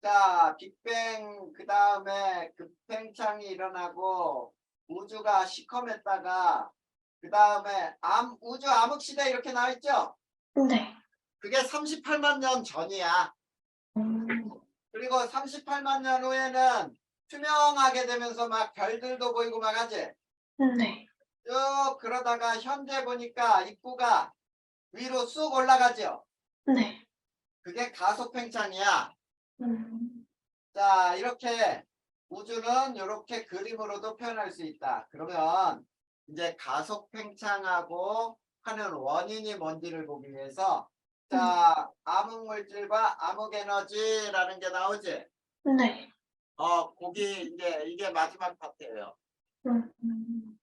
자, 빅뱅 그 다음에 급팽창이 일어나고 우주가 시커맸다가 그 다음에 우주 암흑시대 이렇게 나와 있죠? 네. 그게 38만 년 전이야. 음. 그리고 38만 년 후에는 투명하게 되면서 막 별들도 보이고 막 하지. 네. 쭉 그러다가 현재 보니까 입구가 위로 쑥 올라가죠. 네. 그게 가속 팽창이야. 음. 자, 이렇게 우주는 이렇게 그림으로도 표현할 수 있다. 그러면 이제 가속 팽창하고 하는 원인이 뭔지를 보기 위해서 자, 암흑물질과 암흑에너지라는 게 나오지. 네. 거기 이제 이게 마지막 파트예요. 음.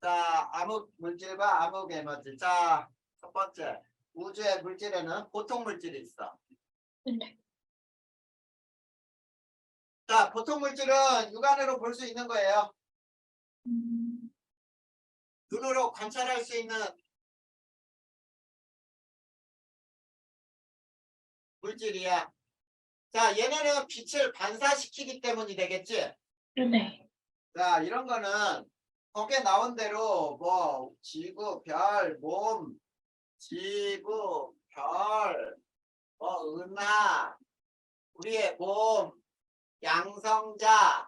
자, 암흑물질과 암흑에너지. 자, 첫 번째. 우주의 물질에는 보통 물질이 있어. 네. 자, 보통 물질은 육안으로 볼 수 있는 거예요. 음. 눈으로 관찰할 수 있는 물질이야. 자, 얘네는 빛을 반사시키기 때문이 되겠지? 네. 자, 이런 거는 거기에 나온 대로 뭐 지구, 별, 몸, 지구, 별, 뭐 은하, 우리의 몸, 양성자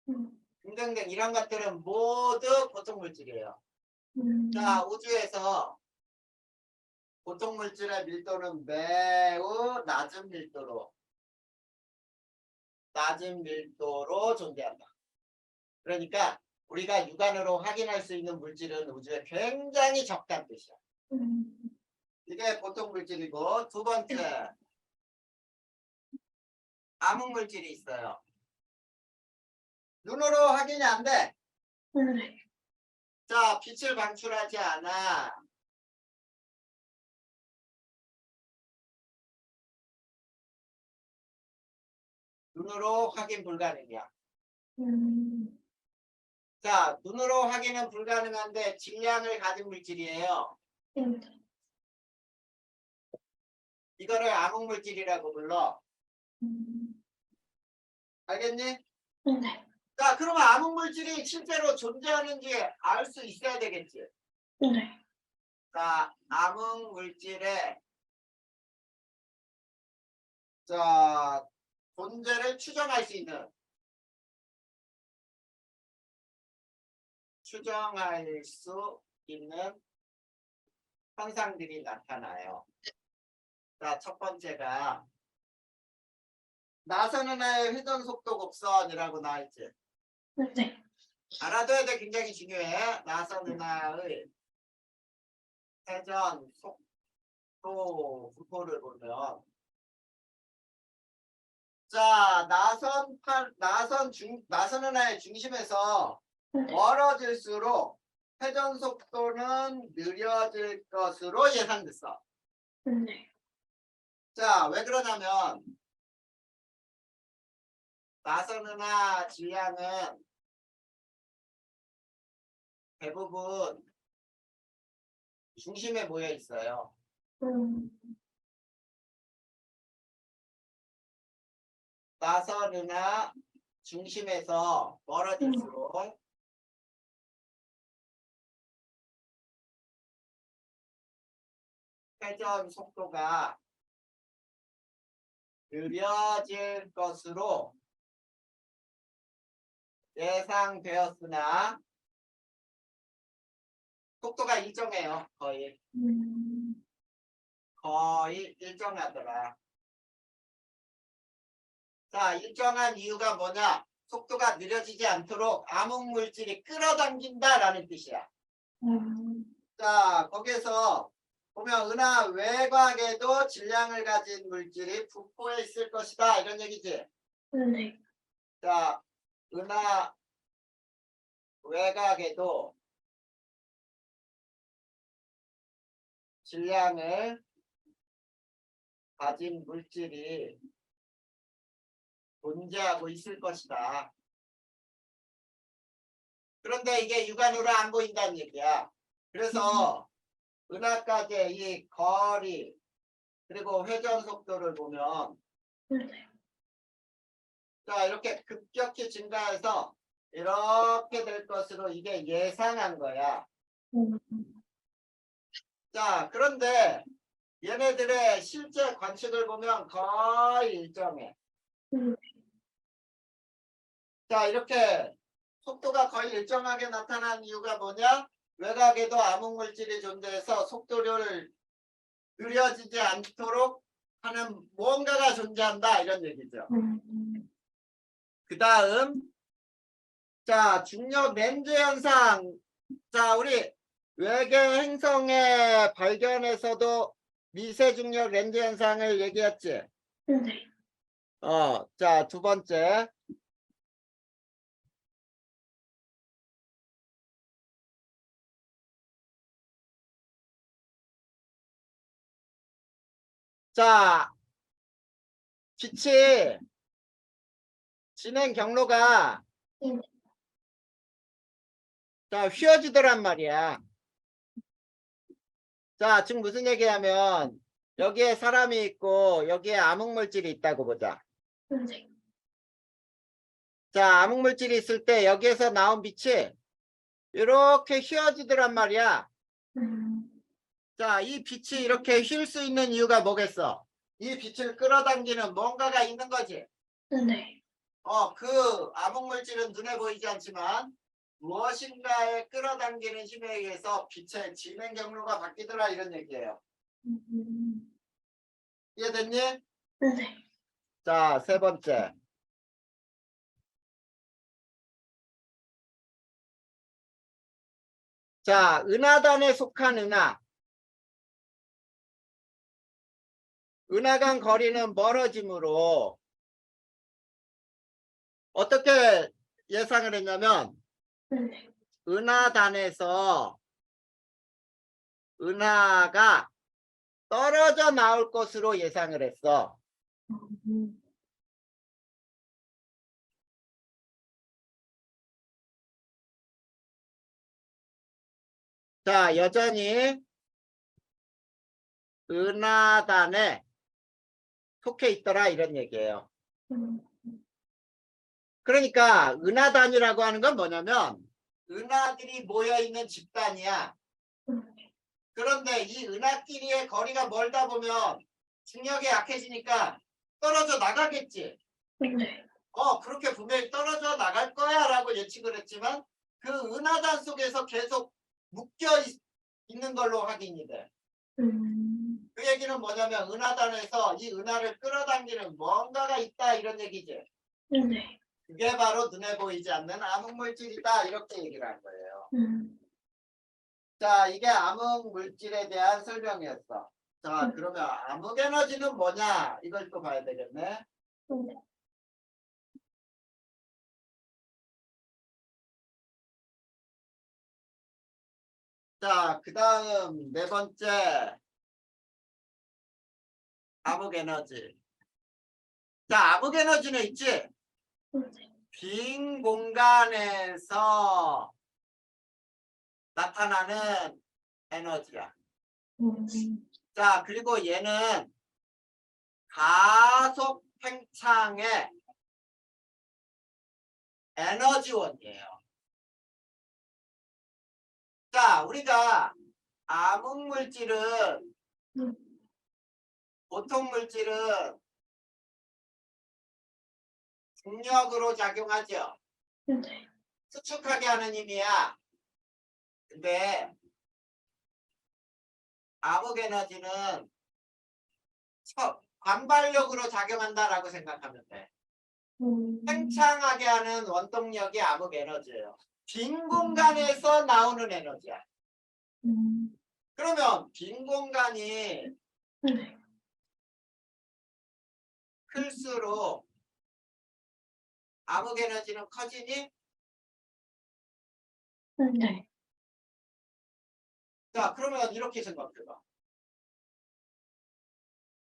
음. 등등등 이런 것들은 모두 보통 물질이에요. 자, 우주에서 보통 물질의 밀도는 매우 낮은 밀도로 존재한다. 그러니까 우리가 육안으로 확인할 수 있는 물질은 우주에 굉장히 적다는 뜻이야. 음. 이게 보통 물질이고 두 번째 암흑 물질이 있어요. 눈으로 확인이 안 돼. 네. 자, 빛을 방출하지 않아. 눈으로 확인 불가능이야. 음, 자, 눈으로 확인은 불가능한데 질량을 가진 물질이에요. 네. 이거를 암흑물질이라고 불러. 음, 알겠니? 네. 자, 그러면 암흑물질이 실제로 존재하는지 알 수 있어야 되겠지. 네. 자, 암흑물질의 자, 존재를 추정할 수 있는 현상들이 나타나요. 자, 첫 번째가 나선 은하의 회전 속도 곡선이라고 나와 있지. 네. 알아둬야 돼. 굉장히 중요해. 나선 은하의 회전 속도 분포를 보면 자, 나선 은하의 중심에서 멀어질수록 회전 속도는 느려질 것으로 예상됐어. 네. 자, 왜 그러냐면 나선 은하 질량은 대부분 중심에 모여 있어요. 음, 나선 은하 중심에서 멀어질수록 회전 속도가 느려질 것으로 예상되었으나 속도가 일정해요. 거의 일정하더라. 자, 일정한 이유가 뭐냐? 속도가 느려지지 않도록 암흑물질이 끌어당긴다라는 뜻이야. 자, 거기에서 보면 은하 외곽에도 질량을 가진 물질이 분포해 있을 것이다. 이런 얘기지. 네. 자, 은하 외곽에도 질량을 가진 물질이 존재하고 있을 것이다. 그런데 이게 육안으로 안 보인다는 얘기야. 그래서 은하까지의 이 거리 그리고 회전 속도를 보면 네. 자, 이렇게 급격히 증가해서 이렇게 될 것으로 이게 예상한 거야. 자, 그런데 얘네들의 실제 관측을 보면 거의 일정해. 자, 이렇게 속도가 거의 일정하게 나타난 이유가 뭐냐? 외곽에도 암흑물질이 존재해서 속도를 느려지지 않도록 하는 무언가가 존재한다. 이런 얘기죠. 그 다음, 자, 중력 렌즈 현상. 자, 우리 외계 행성의 발견에서도 미세 중력 렌즈 현상을 얘기했지. 네. 자, 두 번째. 자, 빛이 진행 경로가 자, 휘어지더란 말이야. 자, 지금 무슨 얘기하면 여기에 사람이 있고 여기에 암흑물질이 있다고 보자. 네. 자, 암흑물질이 있을 때 여기에서 나온 빛이 이렇게 휘어지더란 말이야. 자, 이 빛이 이렇게 휠 수 있는 이유가 뭐겠어? 이 빛을 끌어당기는 뭔가가 있는 거지. 네. 그 암흑물질은 눈에 보이지 않지만 무엇인가에 끌어당기는 힘에 의해서 빛의 진행 경로가 바뀌더라 이런 얘기예요. 이해됐니? 네. 자, 세 번째. 자, 은하단에 속한 은하. 은하 간 거리는 멀어지므로 어떻게 예상을 했냐면 네. 은하단에서 은하가 떨어져 나올 것으로 예상을 했어. 자, 여전히 은하단에 속해 있더라 이런 얘기예요. 그러니까 은하단이라고 하는 건 뭐냐면 은하들이 모여 있는 집단이야. 그런데 이 은하끼리의 거리가 멀다 보면 중력이 약해지니까 떨어져 나가겠지. 네. 그렇게 분명히 떨어져 나갈 거야 라고 예측을 했지만 그 은하단 속에서 계속 묶여 있는 걸로 확인이 돼. 그 얘기는 뭐냐면 은하단에서 이 은하를 끌어당기는 뭔가가 있다 이런 얘기지. 네. 그게 바로 눈에 보이지 않는 암흑물질이다 이렇게 얘기를 한 거예요. 자, 이게 암흑물질에 대한 설명이었어. 자, 그러면 암흑에너지는 뭐냐 이걸 또 봐야 되겠네. 자, 그 다음 네 번째 암흑에너지. 자, 암흑에너지는 있지? 빈 공간에서 나타나는 에너지야. 자, 그리고 얘는 가속 팽창의 에너지원이에요. 자, 우리가 암흑물질은 보통 물질은 중력으로 작용하죠. 네. 수축하게 하는 힘이야. 근데 암흑에너지는 반발력으로 작용한다라고 생각하면 돼. 팽창하게 하는 원동력이 암흑에너지예요. 빈 공간에서 나오는 에너지야. 그러면 빈 공간이 네. 클수록 암흑에너지는 커지니? 네. 자, 그러면 이렇게 생각해봐.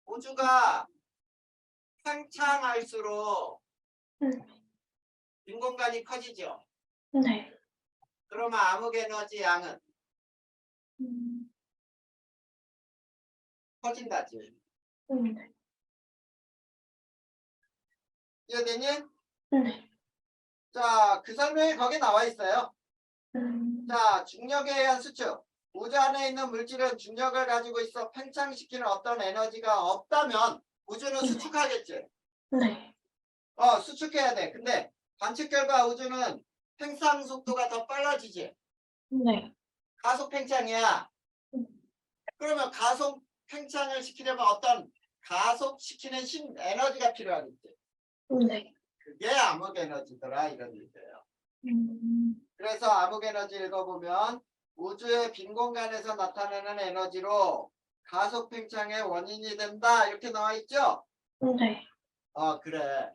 우주가 팽창할수록 빈 공간이 커지죠. 네. 그러면 암흑에너지 양은 커진다지. 네. 이해되니? 네. 자, 그 설명이 거기 나와 있어요. 자, 중력에 의한 수축. 우주 안에 있는 물질은 중력을 가지고 있어 팽창시키는 어떤 에너지가 없다면 우주는 수축하겠지. 네. 수축해야 돼. 근데 관측 결과 우주는 팽창 속도가 더 빨라지지. 네. 가속 팽창이야. 그러면 가속 팽창을 시키려면 어떤 가속시키는 에너지가 필요하겠지. 네. 그게 암흑에너지더라 이런 얘기예요. 그래서 암흑에너지 읽어보면 우주의 빈 공간에서 나타나는 에너지로 가속 팽창의 원인이 된다 이렇게 나와 있죠. 네. 그래.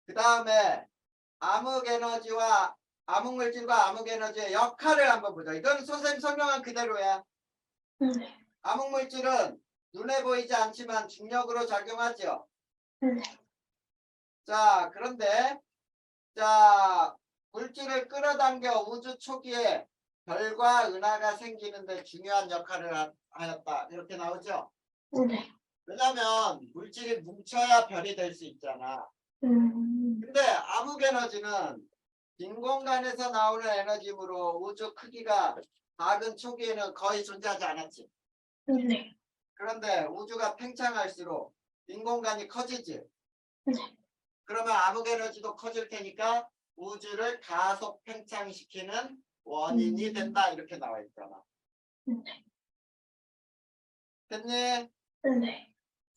그 다음에 암흑에너지와 암흑물질과 암흑에너지의 역할을 한번 보자. 이건 선생님 설명한 그대로야. 네. 암흑물질은 눈에 보이지 않지만 중력으로 작용하죠. 네. 자, 그런데 자, 물질을 끌어당겨 우주 초기에 별과 은하가 생기는데 중요한 역할을 하였다. 이렇게 나오죠. 네. 왜냐하면 물질이 뭉쳐야 별이 될 수 있잖아. 근데 암흑에너지는 빈 공간에서 나오는 에너지므로 우주 크기가 작은 초기에는 거의 존재하지 않았지. 네. 그런데 우주가 팽창할수록 빈 공간이 커지지. 네. 그러면 암흑에너지도 커질 테니까 우주를 가속 팽창시키는 원인이 된다. 이렇게 나와 있잖아. 네. 됐니? 네.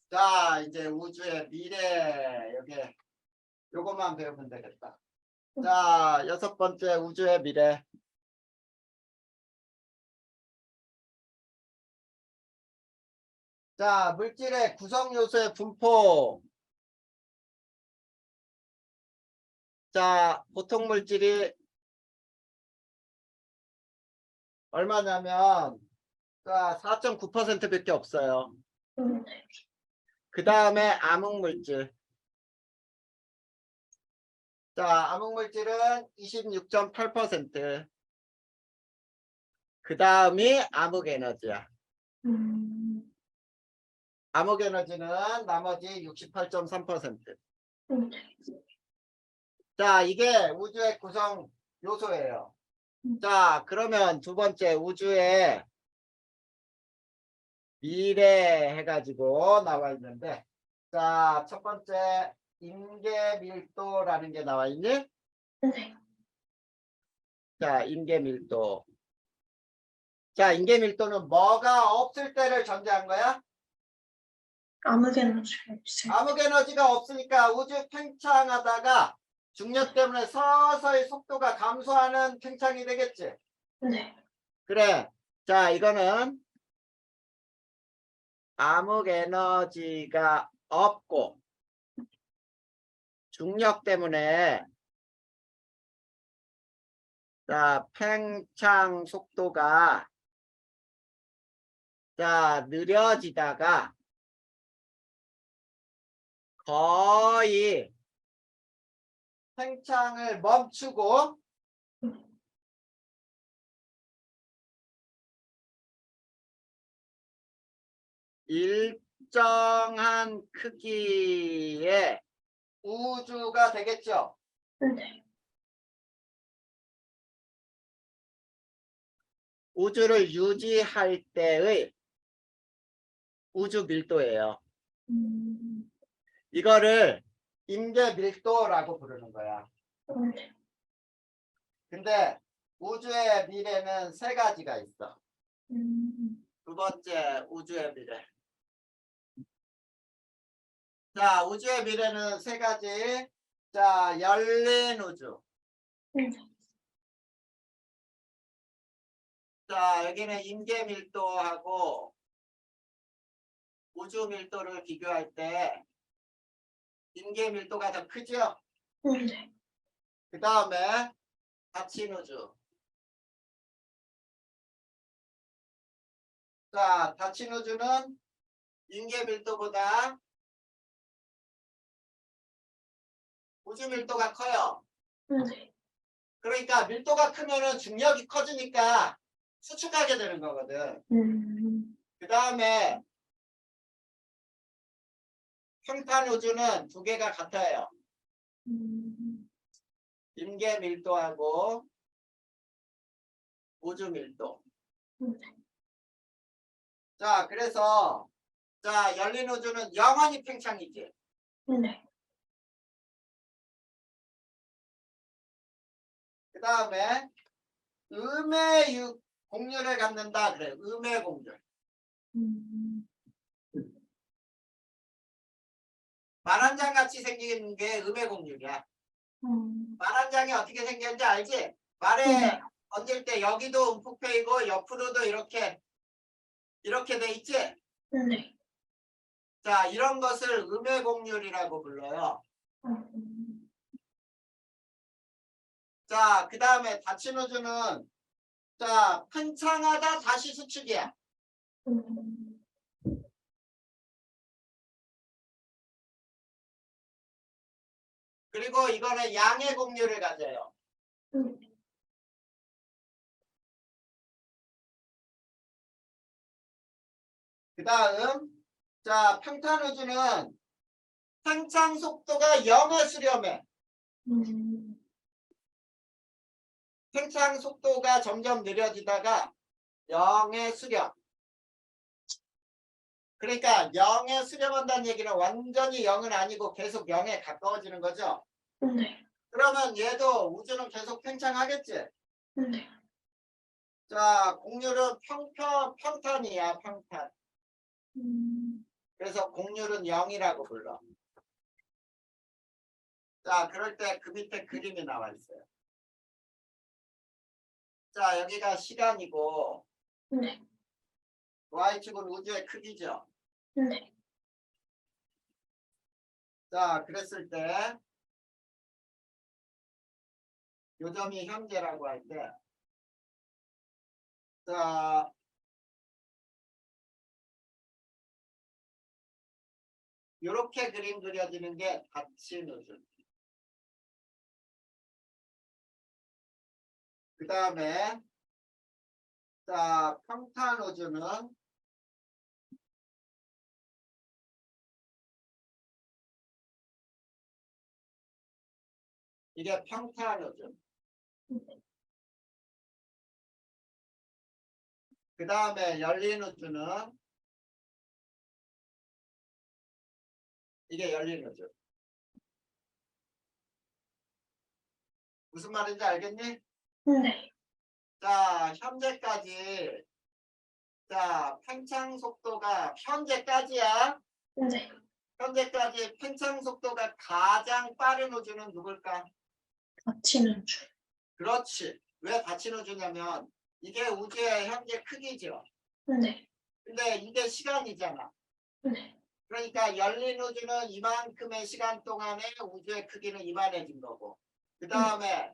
자, 이제 우주의 미래. 여기 요것만 배우면 되겠다. 자, 6번째 우주의 미래. 자, 물질의 구성 요소의 분포. 자, 보통 물질이 얼마냐면 4.9%밖에 없어요. 그 다음에 암흑물질. 자, 암흑물질은 26.8%. 그 다음이 암흑 에너지야. 음, 암흑 에너지는 나머지 68.3%. 네. 자, 이게 우주의 구성 요소예요. 자, 그러면 두 번째 우주의 미래 해가지고 나와 있는데, 자, 첫 번째 임계 밀도라는 게 나와 있니? 네. 자, 임계 밀도. 자, 임계 밀도는 뭐가 없을 때를 전제한 거야? 아무 에너지가 없어요. 암흑 에너지가 없으니까 우주 팽창하다가 중력 때문에 서서히 속도가 감소하는 팽창이 되겠지. 네. 그래. 자, 이거는 암흑 에너지가 없고 중력 때문에 자, 팽창 속도가 자, 느려지다가 거의 팽창을 멈추고 일정한 크기의 우주가 되겠죠. 네. 우주를 유지할 때의 우주 밀도예요. 음, 이거를 임계 밀도라고 부르는 거야. 네. 근데 우주의 미래는 세 가지가 있어. 두 번째 우주의 미래. 자, 우주의 미래는 세 가지. 자, 열린 우주. 네. 자, 여기는 임계 밀도하고 우주 밀도를 비교할 때 임계 밀도가 더 크죠? 네. 그 다음에 닫힌 우주. 자, 닫힌 우주는 임계 밀도보다 우주 밀도가 커요. 네. 그러니까 밀도가 크면은 중력이 커지니까 수축하게 되는 거거든. 그 다음에 평탄 우주는 두 개가 같아요. 임계 밀도하고 우주 밀도. 자, 그래서 자, 열린 우주는 영원히 팽창이지. 네. 그 다음에 음의 공률을 갖는다. 그래, 음의 공률. 말 한 장 같이 생긴 게 음의 공률이야. 말 한 장이 어떻게 생겼는지 알지? 말에 네. 얹을 때 여기도 움푹 패이고 옆으로도 이렇게 돼 있지? 네. 자, 이런 것을 음의 공률이라고 불러요. 자, 그 다음에 닫힌 우주는 자, 팽창하다 다시 수축이야. 그리고 이거는 양의 공률을 가져요. 그 다음 자, 평탄 우주는 팽창 속도가 0에 수렴해. 팽창 속도가 점점 느려지다가 0에 수렴. 그러니까 0에 수렴한다는 얘기는 완전히 0은 아니고 계속 0에 가까워지는 거죠. 네. 그러면 얘도 우주는 계속 팽창하겠지. 네. 자, 공률은 평탄이야, 평탄. 그래서 공률은 0이라고 불러. 자, 그럴 때 그 밑에 그림이 나와 있어요. 자, 여기가 시간이고 네. Y축은 우주의 크기죠. 네. 자, 그랬을 때 요점이 현재라고 할 때 자, 이렇게 그림 그려지는 게 닫힌 우주. 그 다음에 자, 평탄 우주는 이게 평탄 우주. 그 다음에 열린 우주는 이게 열린 우주. 무슨 말인지 알겠니? 네. 자, 현재까지 자, 팽창 속도가 현재까지야. 네. 현재까지 팽창 속도가 가장 빠른 우주는 누굴까? 닫히는 줄. 그렇지. 왜 닫힌 우주냐면 이게 우주의 현재 크기죠. 네. 근데 이게 시간이잖아. 네. 그러니까 열린 우주는 이만큼의 시간 동안에 우주의 크기는 이만해진 거고. 그 다음에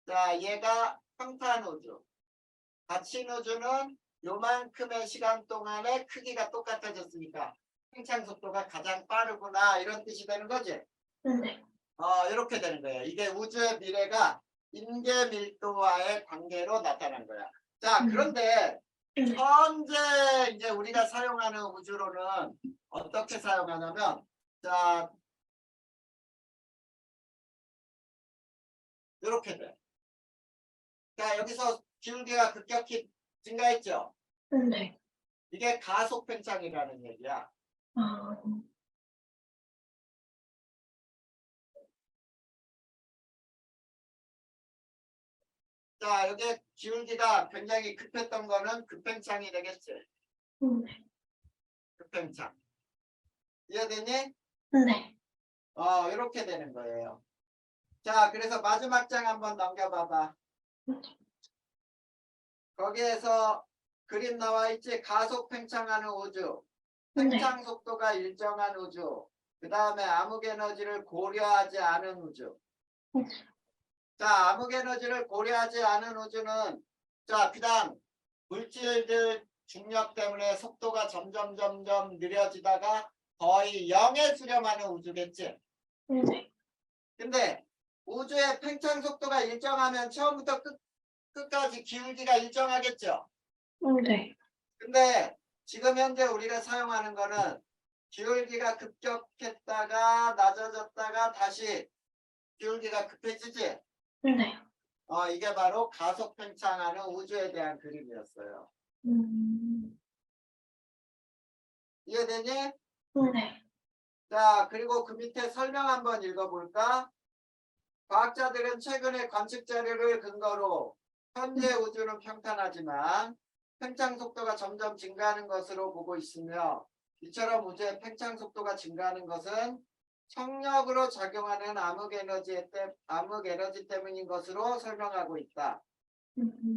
자, 얘가 평탄 우주. 닫힌 우주는 요만큼의 시간 동안에 크기가 똑같아졌으니까 팽창 속도가 가장 빠르구나 이런 뜻이 되는 거지. 네. 이렇게 되는 거예요. 이게 우주의 미래가 인계 밀도와의 관계로 나타난 거야. 자, 그런데 네. 현재 이제 우리가 사용하는 우주로는 어떻게 사용하냐면, 자, 이렇게 돼. 자, 여기서 기울기가 급격히 증가했죠. 네. 이게 가속 팽창이라는 얘기야. 아, 자, 여기 기울기가 굉장히 급했던 거는 급팽창이 되겠지. 네. 급팽창. 이해되니? 네. 이렇게 되는 거예요. 자, 그래서 마지막 장 한번 넘겨봐봐. 거기에서 그림 나와 있지. 가속 팽창하는 우주. 팽창 속도가 일정한 우주. 그 다음에 암흑 에너지를 고려하지 않은 우주. 자, 암흑 에너지를 고려하지 않은 우주는 자, 그다음 물질들 중력 때문에 속도가 점점 느려지다가 거의 0에 수렴하는 우주겠지. 네. 근데 우주의 팽창 속도가 일정하면 처음부터 끝까지 기울기가 일정하겠죠. 네. 근데 지금 현재 우리가 사용하는 거는 기울기가 급격했다가 낮아졌다가 다시 기울기가 급해지지. 네. 이게 바로 가속 팽창하는 우주에 대한 그림이었어요. 이해되니? 네. 자, 그리고 그 밑에 설명 한번 읽어볼까? 과학자들은 최근의 관측 자료를 근거로 현재 우주는 평탄하지만 팽창 속도가 점점 증가하는 것으로 보고 있으며 이처럼 우주의 팽창 속도가 증가하는 것은 청력으로 작용하는 암흑 에너지 때문인 것으로 설명하고 있다.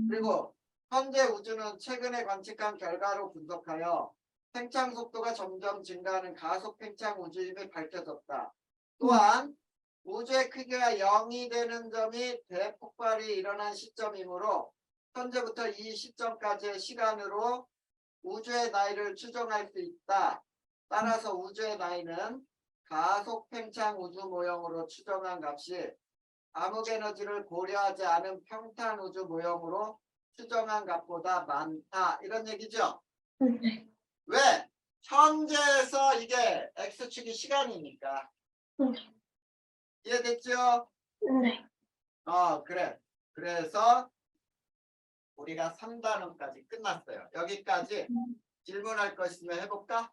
그리고 현재 우주는 최근에 관측한 결과로 분석하여 팽창 속도가 점점 증가하는 가속 팽창 우주임이 밝혀졌다. 또한 우주의 크기가 0이 되는 점이 대폭발이 일어난 시점이므로 현재부터 이 시점까지의 시간으로 우주의 나이를 추정할 수 있다. 따라서 우주의 나이는 가속 팽창 우주 모형으로 추정한 값이 암흑 에너지를 고려하지 않은 평탄 우주 모형으로 추정한 값보다 많다. 이런 얘기죠. 네. 왜? 현재에서 이게 X축이 시간이니까. 이해됐죠? 네. 그래. 그래서 우리가 3단원까지 끝났어요. 여기까지 질문할 거 있으면 해볼까?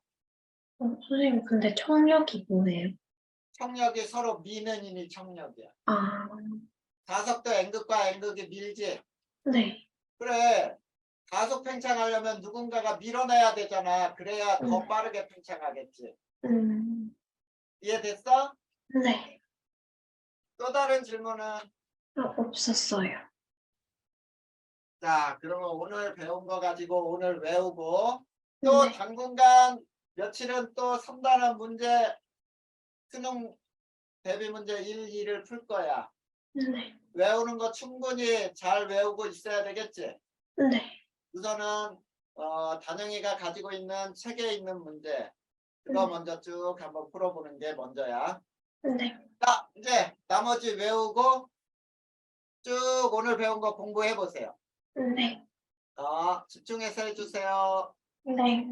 선생님, 근데 청력이 뭐예요? 청력이 서로 미는 힘이 청력이야. 아, 가속도 N극과 N극이 밀지. 네. 그래. 가속 팽창하려면 누군가가 밀어내야 되잖아. 그래야 더 빠르게 팽창하겠지. 이해됐어? 네. 또 다른 질문은? 없었어요. 자, 그러면 오늘 배운 거 가지고 오늘 외우고 또 네. 당분간 며칠은 또 3단원 문제 수능 대비 문제 1, 2를 풀 거야. 네. 외우는 거 충분히 잘 외우고 있어야 되겠지. 네. 우선은 단영이가 가지고 있는 책에 있는 문제 그거 먼저 쭉 한번 풀어보는 게 먼저야. 네. 자, 이제 나머지 외우고 쭉 오늘 배운 거 공부해 보세요. 네. 집중해서 해주세요. 네.